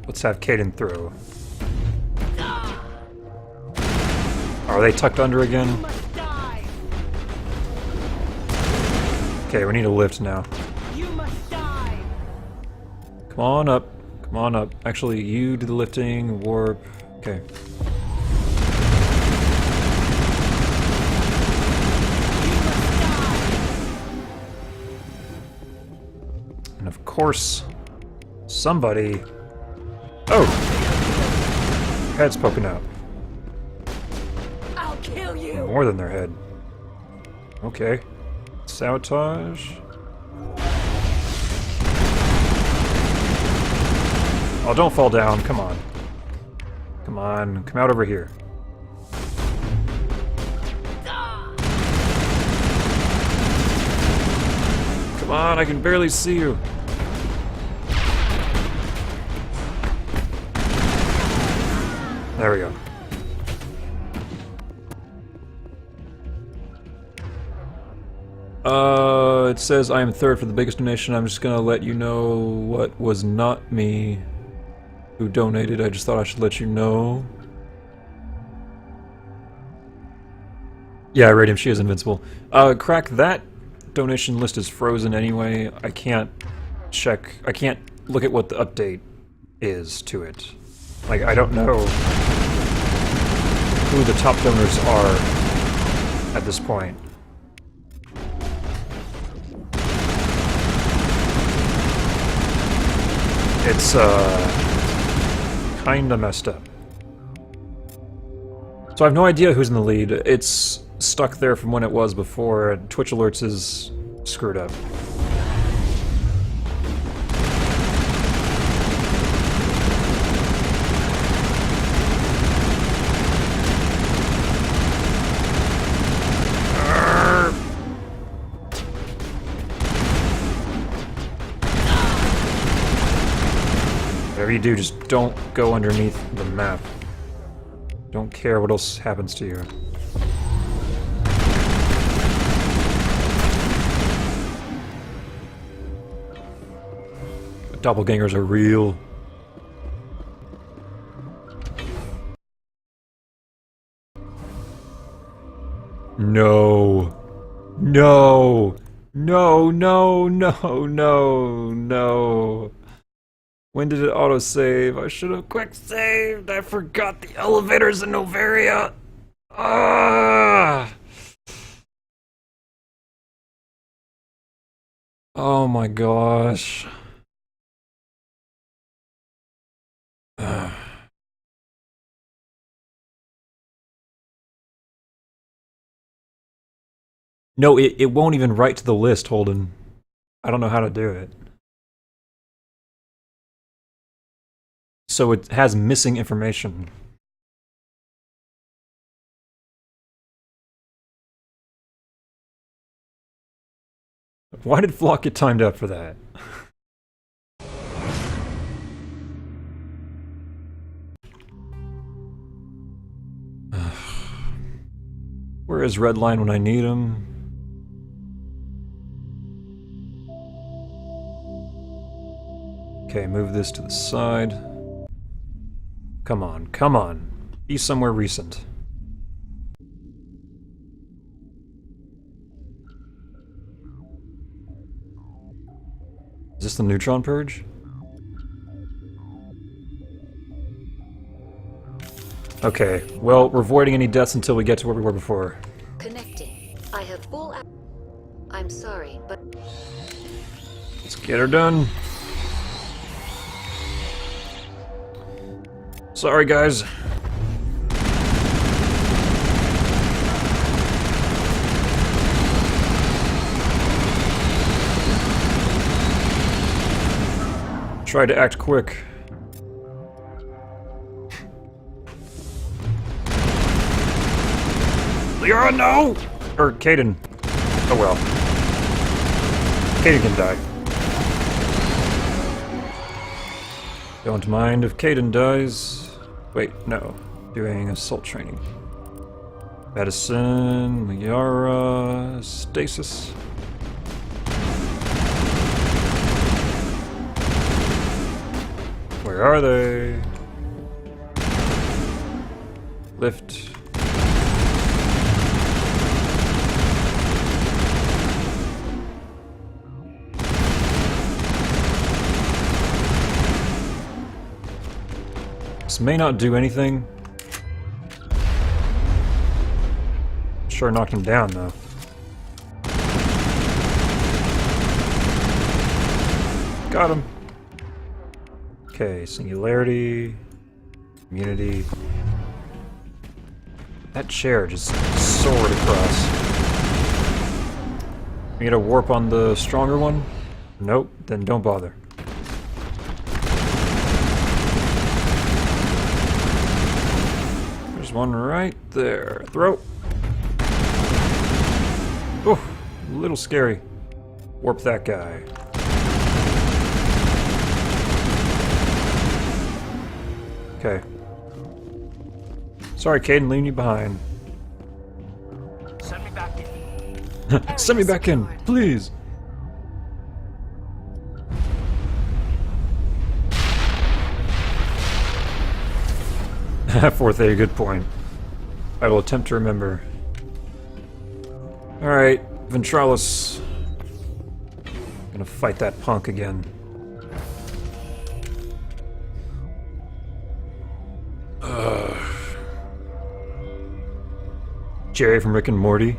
Let's have Caden throw. Are they tucked under again? Okay, we need a lift now. You must die. Come on up. Come on up. Actually, you do the lifting, warp. Okay. And of course, somebody... oh! Head's poking out. I'll kill you. More than their head. Okay. Sabotage. Oh, don't fall down. Come on. Come on. Come out over here. Come on, I can barely see you. There we go. It says I am third for the biggest donation. I'm just gonna let you know what was not me who donated. I just thought I should let you know. Yeah, Radium, she is invincible. Crack, that donation list is frozen anyway. I can't check. I can't look at what the update is to it. Like, I don't know who the top donors are at this point. It's, kinda messed up. So I have no idea who's in the lead. It's stuck there from when it was before. Twitch Alerts is screwed up. you do, just don't go underneath the map. Don't care what else happens to you. Doppelgangers are real. No. No. No, no, no, no, no. When did it autosave? I should have quick saved. I forgot the elevators in Noveria. Ah. Oh my gosh. No, it won't even write to the list, Holden. I don't know how to do it. So it has missing information. Why did Flock get timed out for that? Where is Redline when I need him? Okay, move this to the side. Come on, come on. Be somewhere recent. Is this the neutron purge? Okay, well, we're avoiding any deaths until we get to where we were before. Connecting. I have full. I'm sorry, but Let's get her done. Sorry, guys. Try to act quick. Leora, no! Or Caden. Oh well. Caden can die. Don't mind if Caden dies. Wait, no. Doing assault training. Medicine, Liara, stasis. Where are they? Lift. This may not do anything. Sure knocked him down, though. Got him. Okay, singularity, immunity. That chair just soared across. We get a warp on the stronger one? Nope, then don't bother. There's one right there. Throw. Oh, a little scary. Warp that guy. Okay. Sorry, Caden, leaving you behind. Send me back in. Send me back in, please. Fourth A, good point. I will attempt to remember. Alright, Ventralis. Gonna fight that punk again. Jerry from Rick and Morty.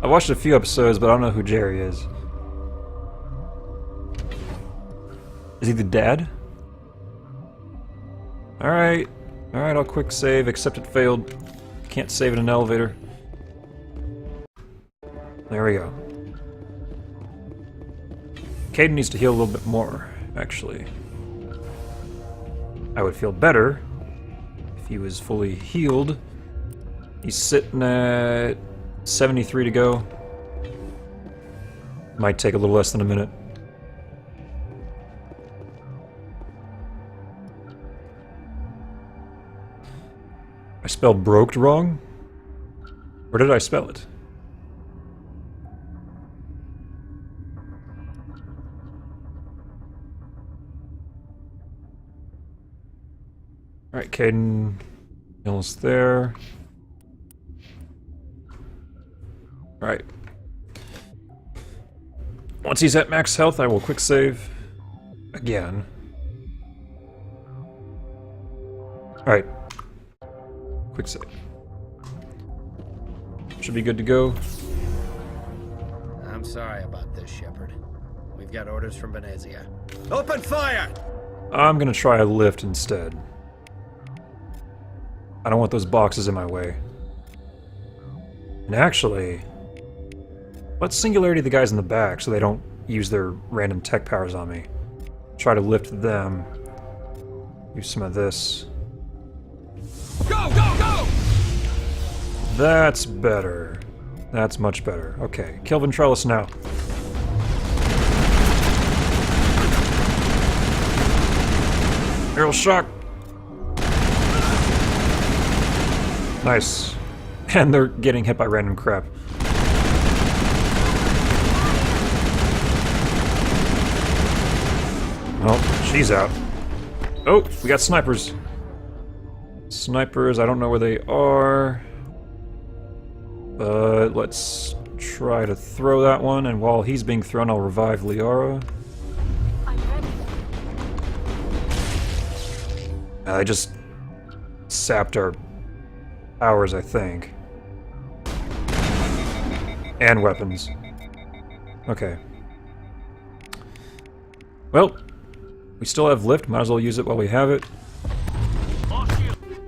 I watched a few episodes, but I don't know who Jerry is. Is he the dad? Alright. Alright, I'll quick save, except it failed. Can't save in an elevator. There we go. Caden needs to heal a little bit more, actually. I would feel better if he was fully healed. He's sitting at 73 to go. Might take a little less than a minute. I spelled broked wrong? Or did I spell it? Alright, Caden Mills there. Alright. Once he's at max health, I will quick save again. Alright. Quick save. Should be good to go. I'm sorry about this, Shepard. We've got orders from Benezia. Open fire! I'm gonna try a lift instead. I don't want those boxes in my way. And actually, let's singularity the guys in the back so they don't use their random tech powers on me. Try to lift them. Use some of this. Go, go, go! That's better. That's much better. Okay, kill Ventrellus now. Aerial shock. Nice. And they're getting hit by random crap. Oh, she's out. Oh, we got snipers. Snipers, I don't know where they are. But let's try to throw that one, and while he's being thrown, I'll revive Liara. I just sapped our powers, I think. And weapons. Okay. Well, we still have lift, might as well use it while we have it.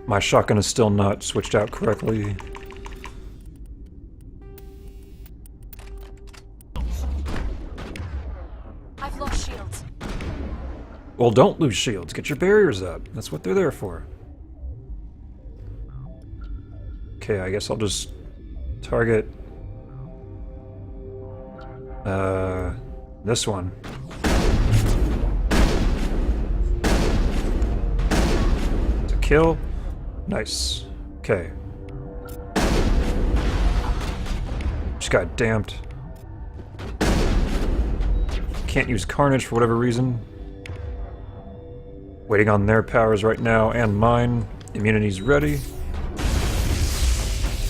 My shotgun is still not switched out correctly. I've lost shields. Well, don't lose shields. Get your barriers up. That's what they're there for. Okay, I guess I'll just target this one. It's a kill. Nice. Okay. Just got damped. Can't use Carnage for whatever reason. Waiting on their powers right now, and mine. Immunity's ready.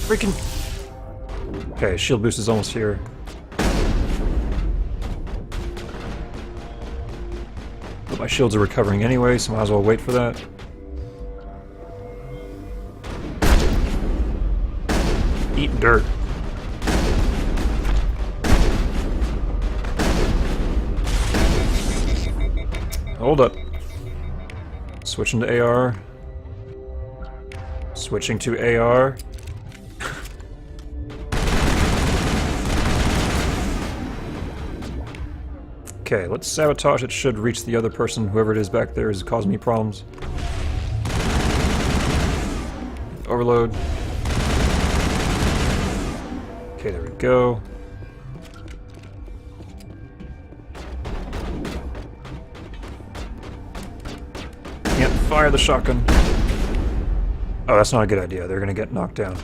Freaking... Okay, shield boost is almost here. But my shields are recovering anyway, so might as well wait for that. Eat dirt. Hold up. Switching to AR. Switching to AR. Okay, let's sabotage. It should reach the other person. Whoever it is back there is causing me problems. Overload. Okay, there we go. Can't fire the shotgun. Oh, that's not a good idea. They're gonna get knocked down.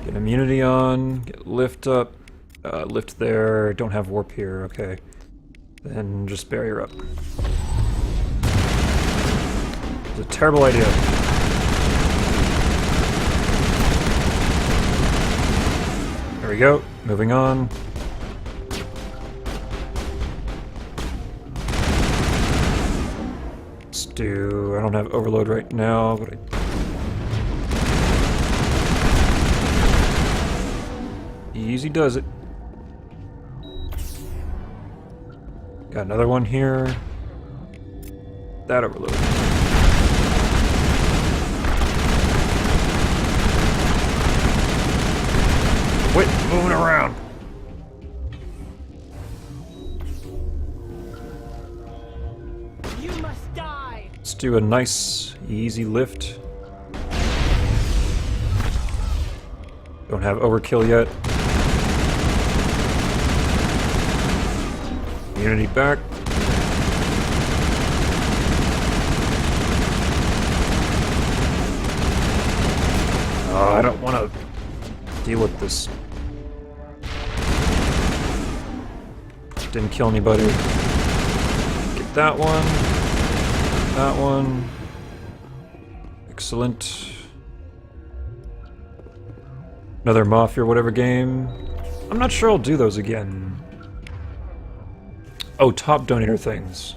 Get immunity on, get lift up, lift there, don't have warp here, okay. Then just barrier up. It's a terrible idea. There we go, moving on. Let's do, I don't have overload right now, but easy does it. Got another one here. That overload. Quit moving around. You must die. Let's do a nice, easy lift. Don't have overkill yet. Immunity back. flip this. Didn't kill anybody. Get that one. That one. Excellent. Another Mafia or whatever game. I'm not sure I'll do those again. Oh, top donator things.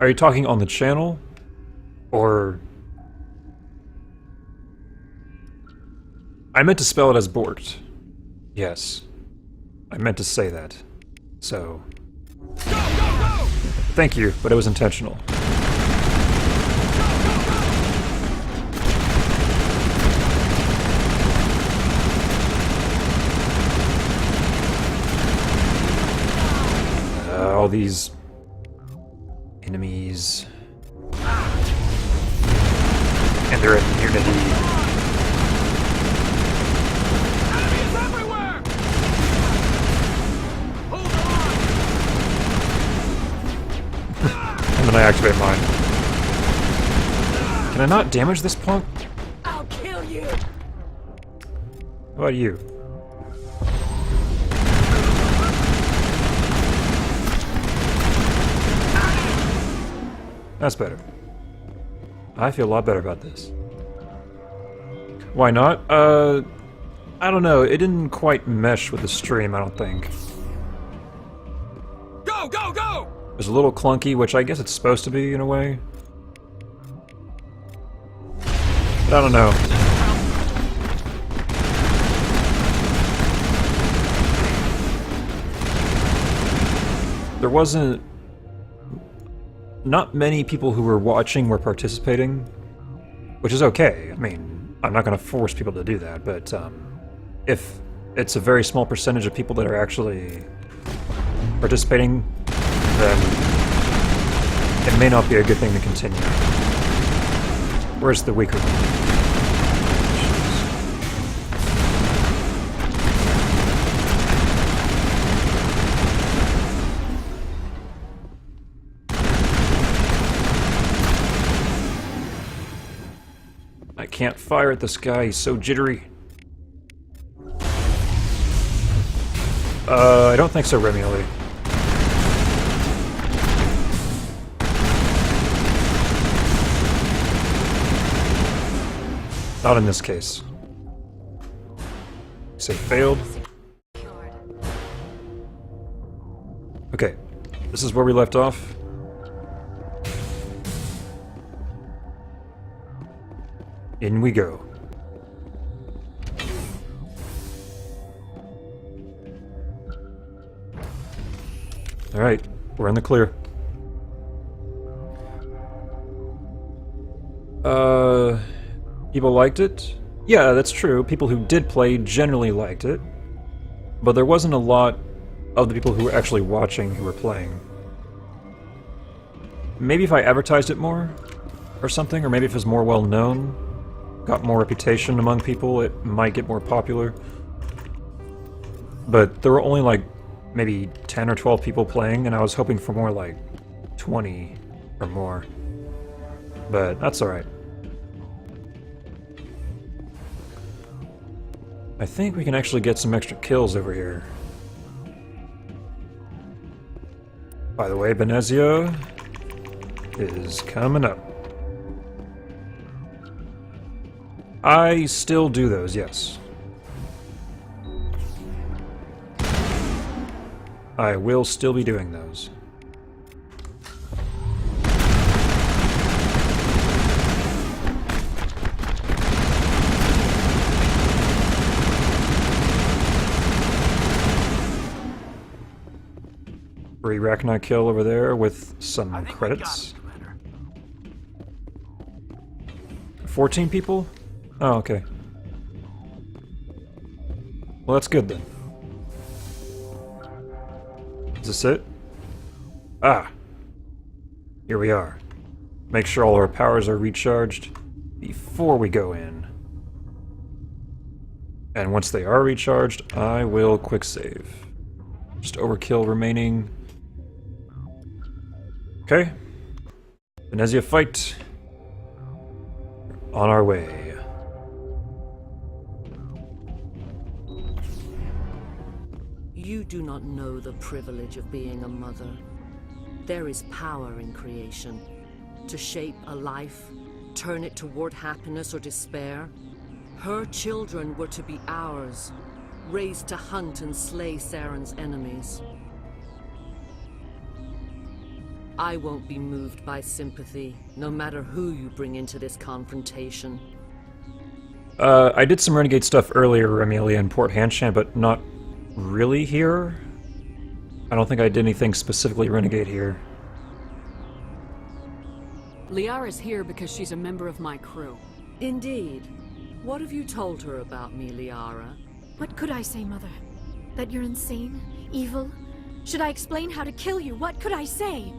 Are you talking on the channel? Or... I meant to spell it as Bort. Yes. I meant to say that. So... Thank you, but it was intentional. All these enemies and their immunity. Enemies everywhere! Hold And then I activate mine. Can I not damage this punk? I'll kill you. How about you? That's better. I feel a lot better about this. Why not? I don't know. It didn't quite mesh with the stream, I don't think. Go, go, go! It was a little clunky, which I guess it's supposed to be in a way. But I don't know. There wasn't... Not many people who were watching were participating, which is okay. I mean, I'm not going to force people to do that, but if it's a very small percentage of people that are actually participating, then it may not be a good thing to continue. Where's the weaker one? I can't fire at this guy, he's so jittery. I don't think so, Remuli. Not in this case. Say failed. Okay, this is where we left off. In we go. Alright, we're in the clear. People liked it? Yeah, that's true. People who did play generally liked it. But there wasn't a lot of the people who were actually watching who were playing. Maybe if I advertised it more, or something, or maybe if it was more well known, got more reputation among people, it might get more popular. But there were only like maybe 10 or 12 people playing, and I was hoping for more like 20 or more. But that's alright. I think we can actually get some extra kills over here. By the way, Benezia is coming up. I still do those, yes. I will still be doing those. Free Rachni kill over there with some credits. 14 people? Oh, okay. Well, that's good then. Is this it? Ah! Here we are. Make sure all our powers are recharged before we go in. And once they are recharged, I will quick save. Just overkill remaining. Okay. Benezia fight. On our way. You do not know the privilege of being a mother. There is power in creation. To shape a life, turn it toward happiness or despair. Her children were to be ours, raised to hunt and slay Saren's enemies. I won't be moved by sympathy, no matter who you bring into this confrontation. I did some Renegade stuff earlier, Amelia, in Port Hanshan, but not really here. I don't think I did anything specifically Renegade here. Liara's here because she's a member of my crew. Indeed. What have you told her about me, Liara? What could I say, Mother? That you're insane? Evil? Should I explain how to kill you? What could I say?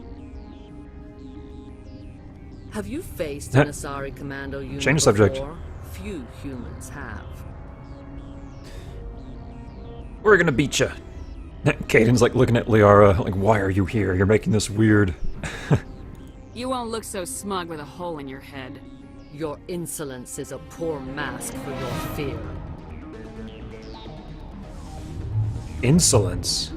Have you faced an Asari commando unit Change the subject. before? Few humans have. We're gonna beat you. Caden's like looking at Liara, like, why are you here? You're making this weird. You won't look so smug with a hole in your head. Your insolence is a poor mask for your fear. Insolence?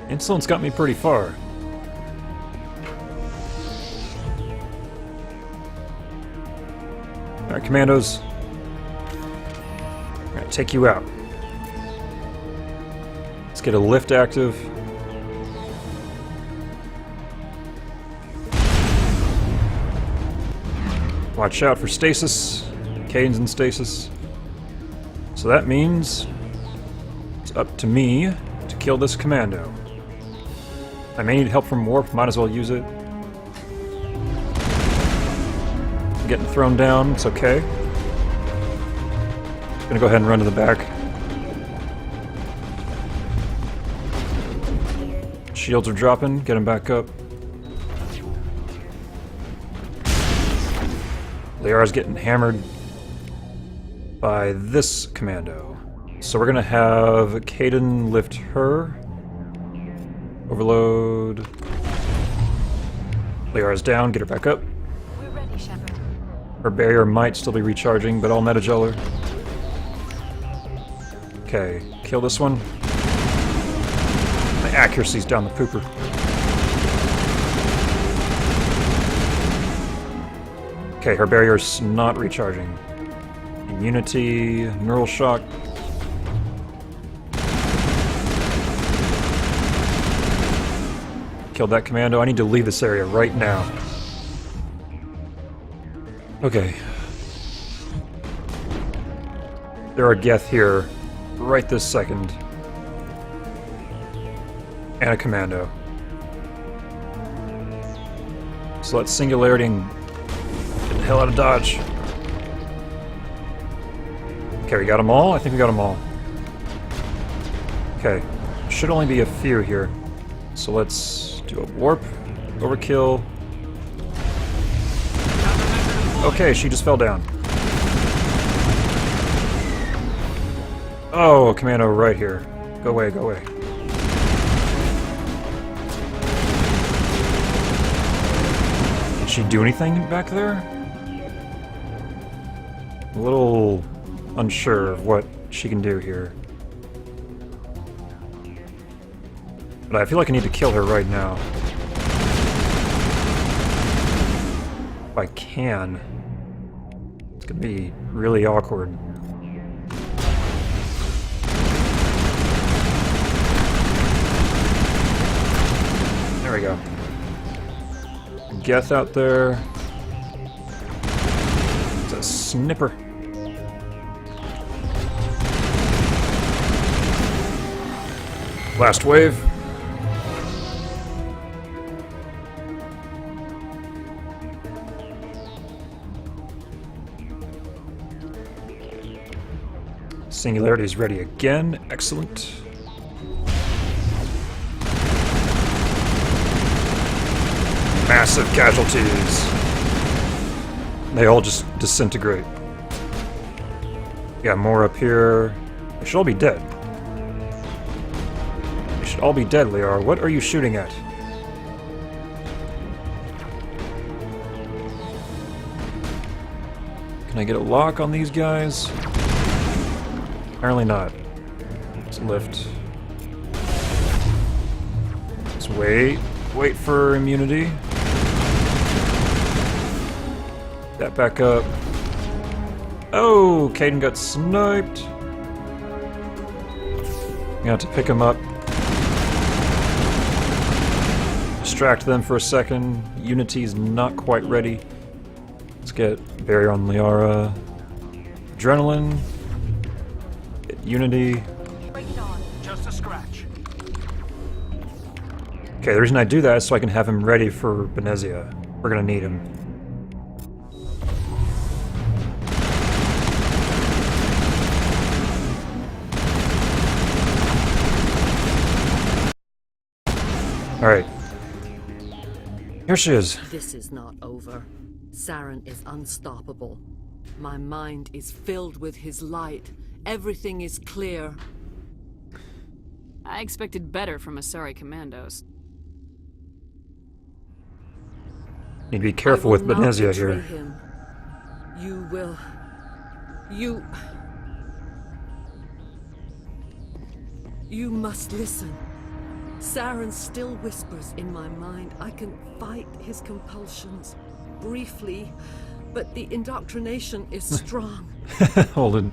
Insolence got me pretty far. Alright, commandos. I'm gonna take you out. Let's get a lift active. Watch out for stasis. Caden's in stasis. So that means it's up to me to kill this commando. I may need help from warp, might as well use it. Getting thrown down, it's okay. Gonna go ahead and run to the back. Shields are dropping, get him back up. Liara's getting hammered by this commando. So we're gonna have Caden lift her. Overload. Liara's down, get her back up. We're ready, Shepard. Her barrier might still be recharging, but I'll metagel her. Okay, kill this one. My accuracy's down the pooper. Okay, her barrier's not recharging. Immunity, neural shock. Killed that commando. I need to leave this area right now. Okay. There are Geth here right this second. And a commando. So let's singularity and get the hell out of dodge. Okay, we got them all? I think we got them all. Okay. Should only be a few here. So let's do a warp. Overkill. Okay, she just fell down. Oh, a commando right here. Go away, go away. Can she do anything back there? A little unsure of what she can do here. But I feel like I need to kill her right now. If I can. It's gonna be really awkward. There we go. Geth out there. It's a snipper. Last wave. Singularity is ready again. Excellent. Massive casualties. They all just disintegrate. Got more up here. They should all be dead. They should all be dead, Liara. What are you shooting at? Can I get a lock on these guys? Apparently not. Let's lift. Let's wait. Wait for immunity. That back up. Oh, Caden got sniped. You have to pick him up. Distract them for a second. Unity's not quite ready. Let's get barrier on Liara. Adrenaline. Get Unity. Just a scratch. Okay, the reason I do that is so I can have him ready for Benezia. We're gonna need him. Alright. Here she is. This is not over. Saren is unstoppable. My mind is filled with his light. Everything is clear. I expected better from Asari commandos. Need to be careful with Benezia here. Him. You will... You must listen. Saren still whispers in my mind. I can fight his compulsions. Briefly, but the indoctrination is strong. Hold it.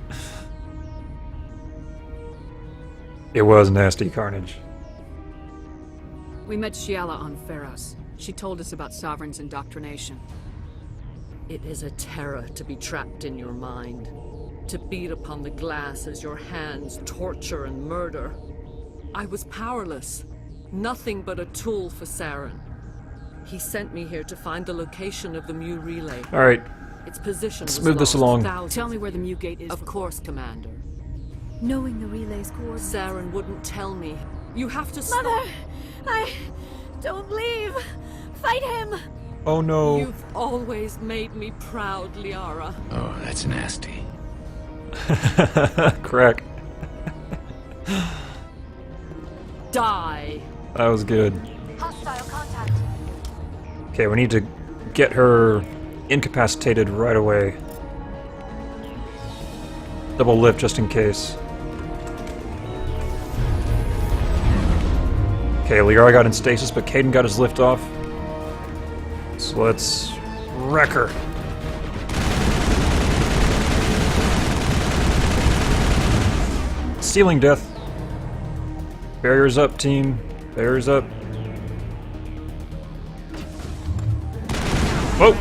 It was nasty carnage. We met Shiala on Pharos. She told us about Sovereign's indoctrination. It is a terror to be trapped in your mind. To beat upon the glass as your hands torture and murder. I was powerless. Nothing but a tool for Saren. He sent me here to find the location of the Mu relay. Alright. Its position Let's was move this along. Tell me where the Mu gate is. Of course, Commander. Knowing the relay's coordinates. Saren wouldn't tell me. You have to stop. Mother! Don't leave! Fight him! Oh no. You've always made me proud, Liara. Oh, that's nasty. Crack. Die. That was good. Hostile contact. Okay, we need to get her incapacitated right away. Double lift just in case. Okay, Liara got in stasis, but Caden got his lift off. So let's wreck her. Stealing death. Barriers up, team. Barriers up. Whoa!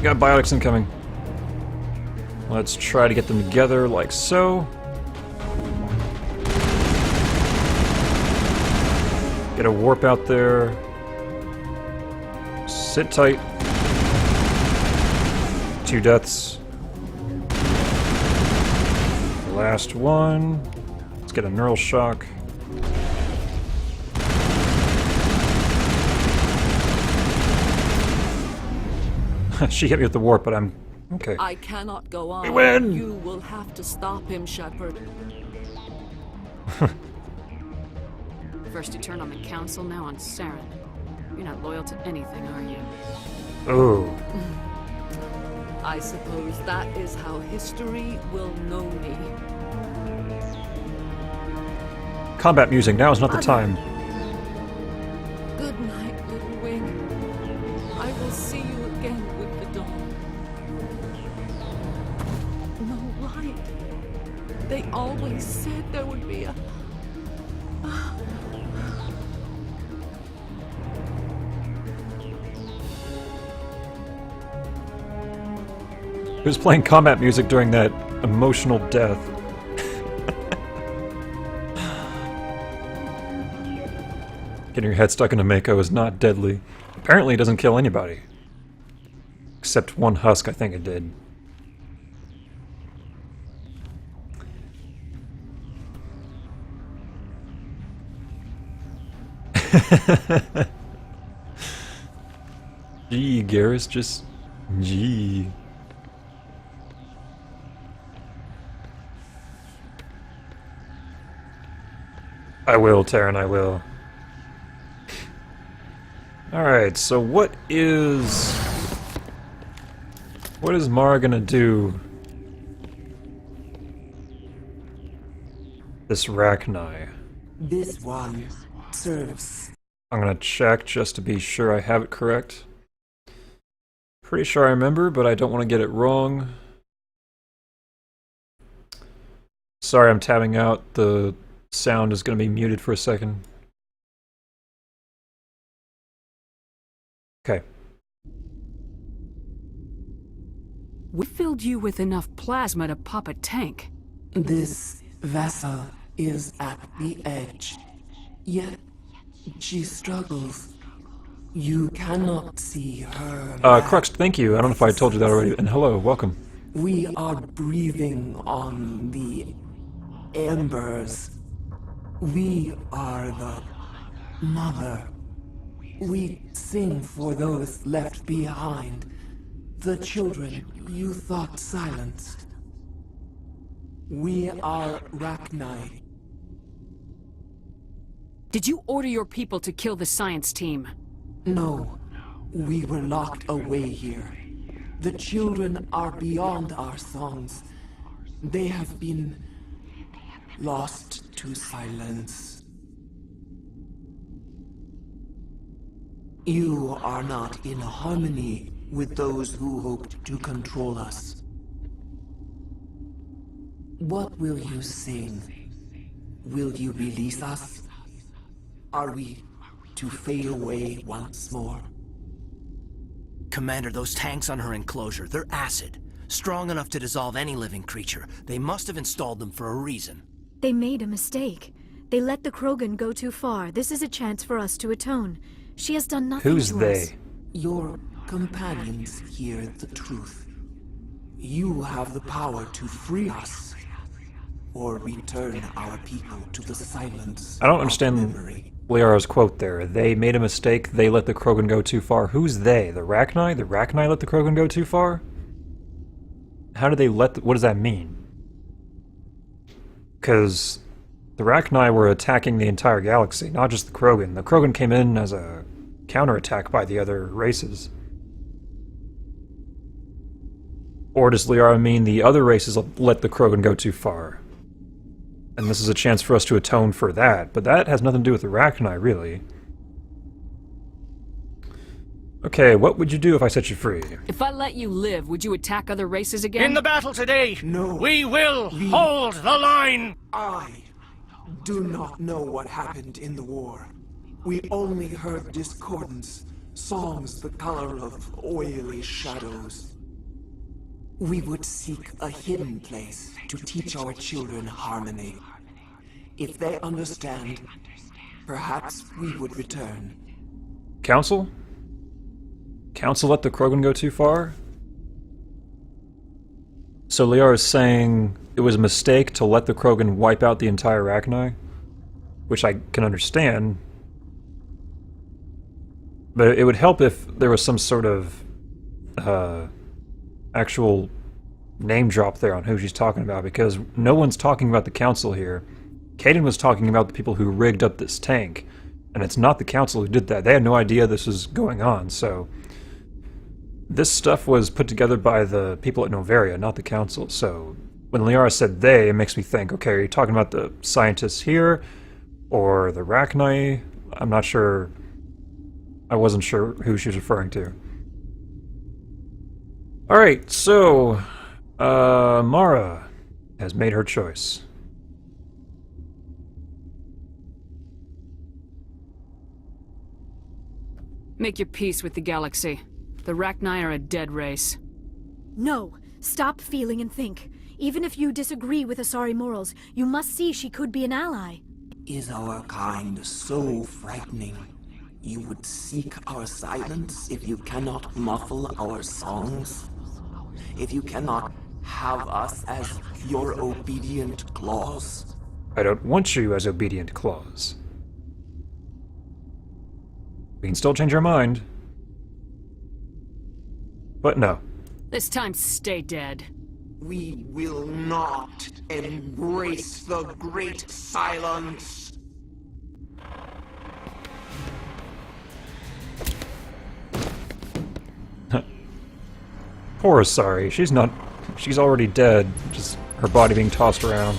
Got biotics incoming. Let's try to get them together like so. Get a warp out there. Sit tight. 2 deaths. Last one. Let's get a neural shock. She hit me with the warp, but I'm okay. I cannot go on. We win! You will have to stop him, Shepard. First you turn on the Council, now on Saren. You're not loyal to anything, are you? Oh. I suppose that is how history will know me. Combat music, now is not the time. Good night, little wing. I will see you again with the dawn. No light. They always said there would be a... Who's playing combat music during that emotional death? Getting your head stuck in a Mako is not deadly. Apparently it doesn't kill anybody. Except one husk, I think it did. Gee, Garrus, just... Gee. I will, Terran, I will. Alright, so what is Mara gonna do This Rachni. This one serves. I'm gonna check just to be sure I have it correct. Pretty sure I remember, but I don't want to get it wrong. Sorry, I'm tabbing out. The sound is gonna be muted for a second. Okay. We filled you with enough plasma to pop a tank. This vessel is at the edge. Yet, she struggles. You cannot see her. Crux, thank you. I don't know if I told you that already. And hello, welcome. We are breathing on the embers. We are the mother. We sing for those left behind. The children you thought silenced. We are Rachni. Did you order your people to kill the science team? No. We were locked away here. The children are beyond our songs. They have been lost to silence. You are not in harmony with those who hoped to control us. What will you sing? Will you release us? Are we to fade away once more? Commander, those tanks on her enclosure, they're acid. Strong enough to dissolve any living creature. They must have installed them for a reason. They made a mistake. They let the Krogan go too far. This is a chance for us to atone. She has done nothing Who's to they? us. Your companions hear the truth. You have the power to free us, or return our people to the silence. I don't understand Liara's quote there. They made a mistake, they let the Krogan go too far. Who's they? The Rachni? The Rachni let the Krogan go too far? How did they let what does that mean? Because the Rachni were attacking the entire galaxy, not just the Krogan. The Krogan came in as a counterattack by the other races. Or does Liara mean the other races let the Krogan go too far? And this is a chance for us to atone for that, but that has nothing to do with the Rachni, really. Okay, what would you do if I set you free? If I let you live, would you attack other races again? In the battle today, no, we will hold the line! I do not know what happened in the war. We only heard discordance, songs the color of oily shadows. We would seek a hidden place to teach our children harmony. If they understand, perhaps we would return. Council? Council let the Krogan go too far? So Liara is saying it was a mistake to let the Krogan wipe out the entire Rachni? Which I can understand. But it would help if there was some sort of actual name drop there on who she's talking about, because no one's talking about the Council here. Caden was talking about the people who rigged up this tank, and it's not the Council who did that. They had no idea this was going on, so... This stuff was put together by the people at Noveria, not the Council, so... When Liara said they, it makes me think, okay, are you talking about the scientists here? Or the Rachni? I'm not sure... I wasn't sure who she was referring to. Alright, so... Mara has made her choice. Make your peace with the galaxy. The Rachni are a dead race. No. Stop feeling and think. Even if you disagree with Asari morals, you must see she could be an ally. Is our kind so frightening? You would seek our silence if you cannot muffle our songs? If you cannot have us as your obedient claws? I don't want you as obedient claws. We can still change our mind. But no. This time, stay dead. We will not embrace the great silence. Poor Asari. She's already dead. Just her body being tossed around.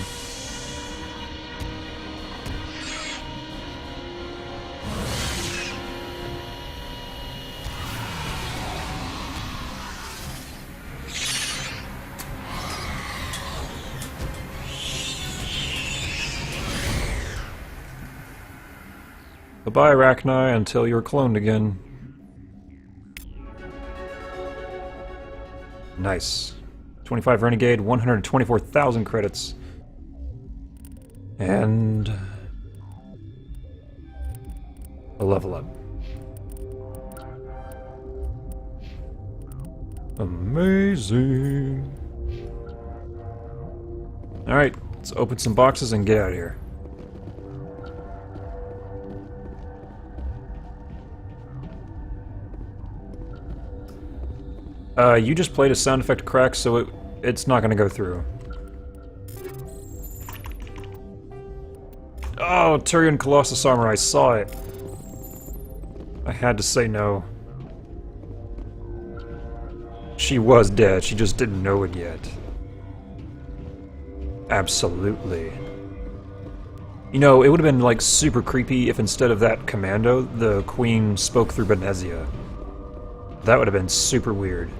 Goodbye, Arachni, until you're cloned again. Nice. 25 Renegade, 124,000 credits. And a level up. Amazing. Alright, let's open some boxes and get out of here. You just played a sound effect crack, so it's not gonna go through. Oh, Tyrion Colossus armor, I saw it. I had to say no. She was dead, she just didn't know it yet. Absolutely. You know, it would have been, like, super creepy if instead of that commando, the Queen spoke through Benezia. That would have been super weird.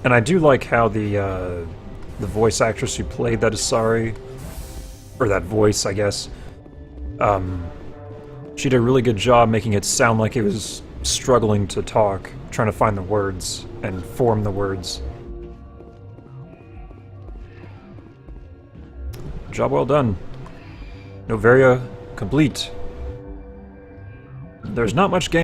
And I do like how the voice actress who played that Asari, or that voice, I guess, she did a really good job making it sound like it was struggling to talk, trying to find the words and form the words. Job well done. Noveria complete. There's not much game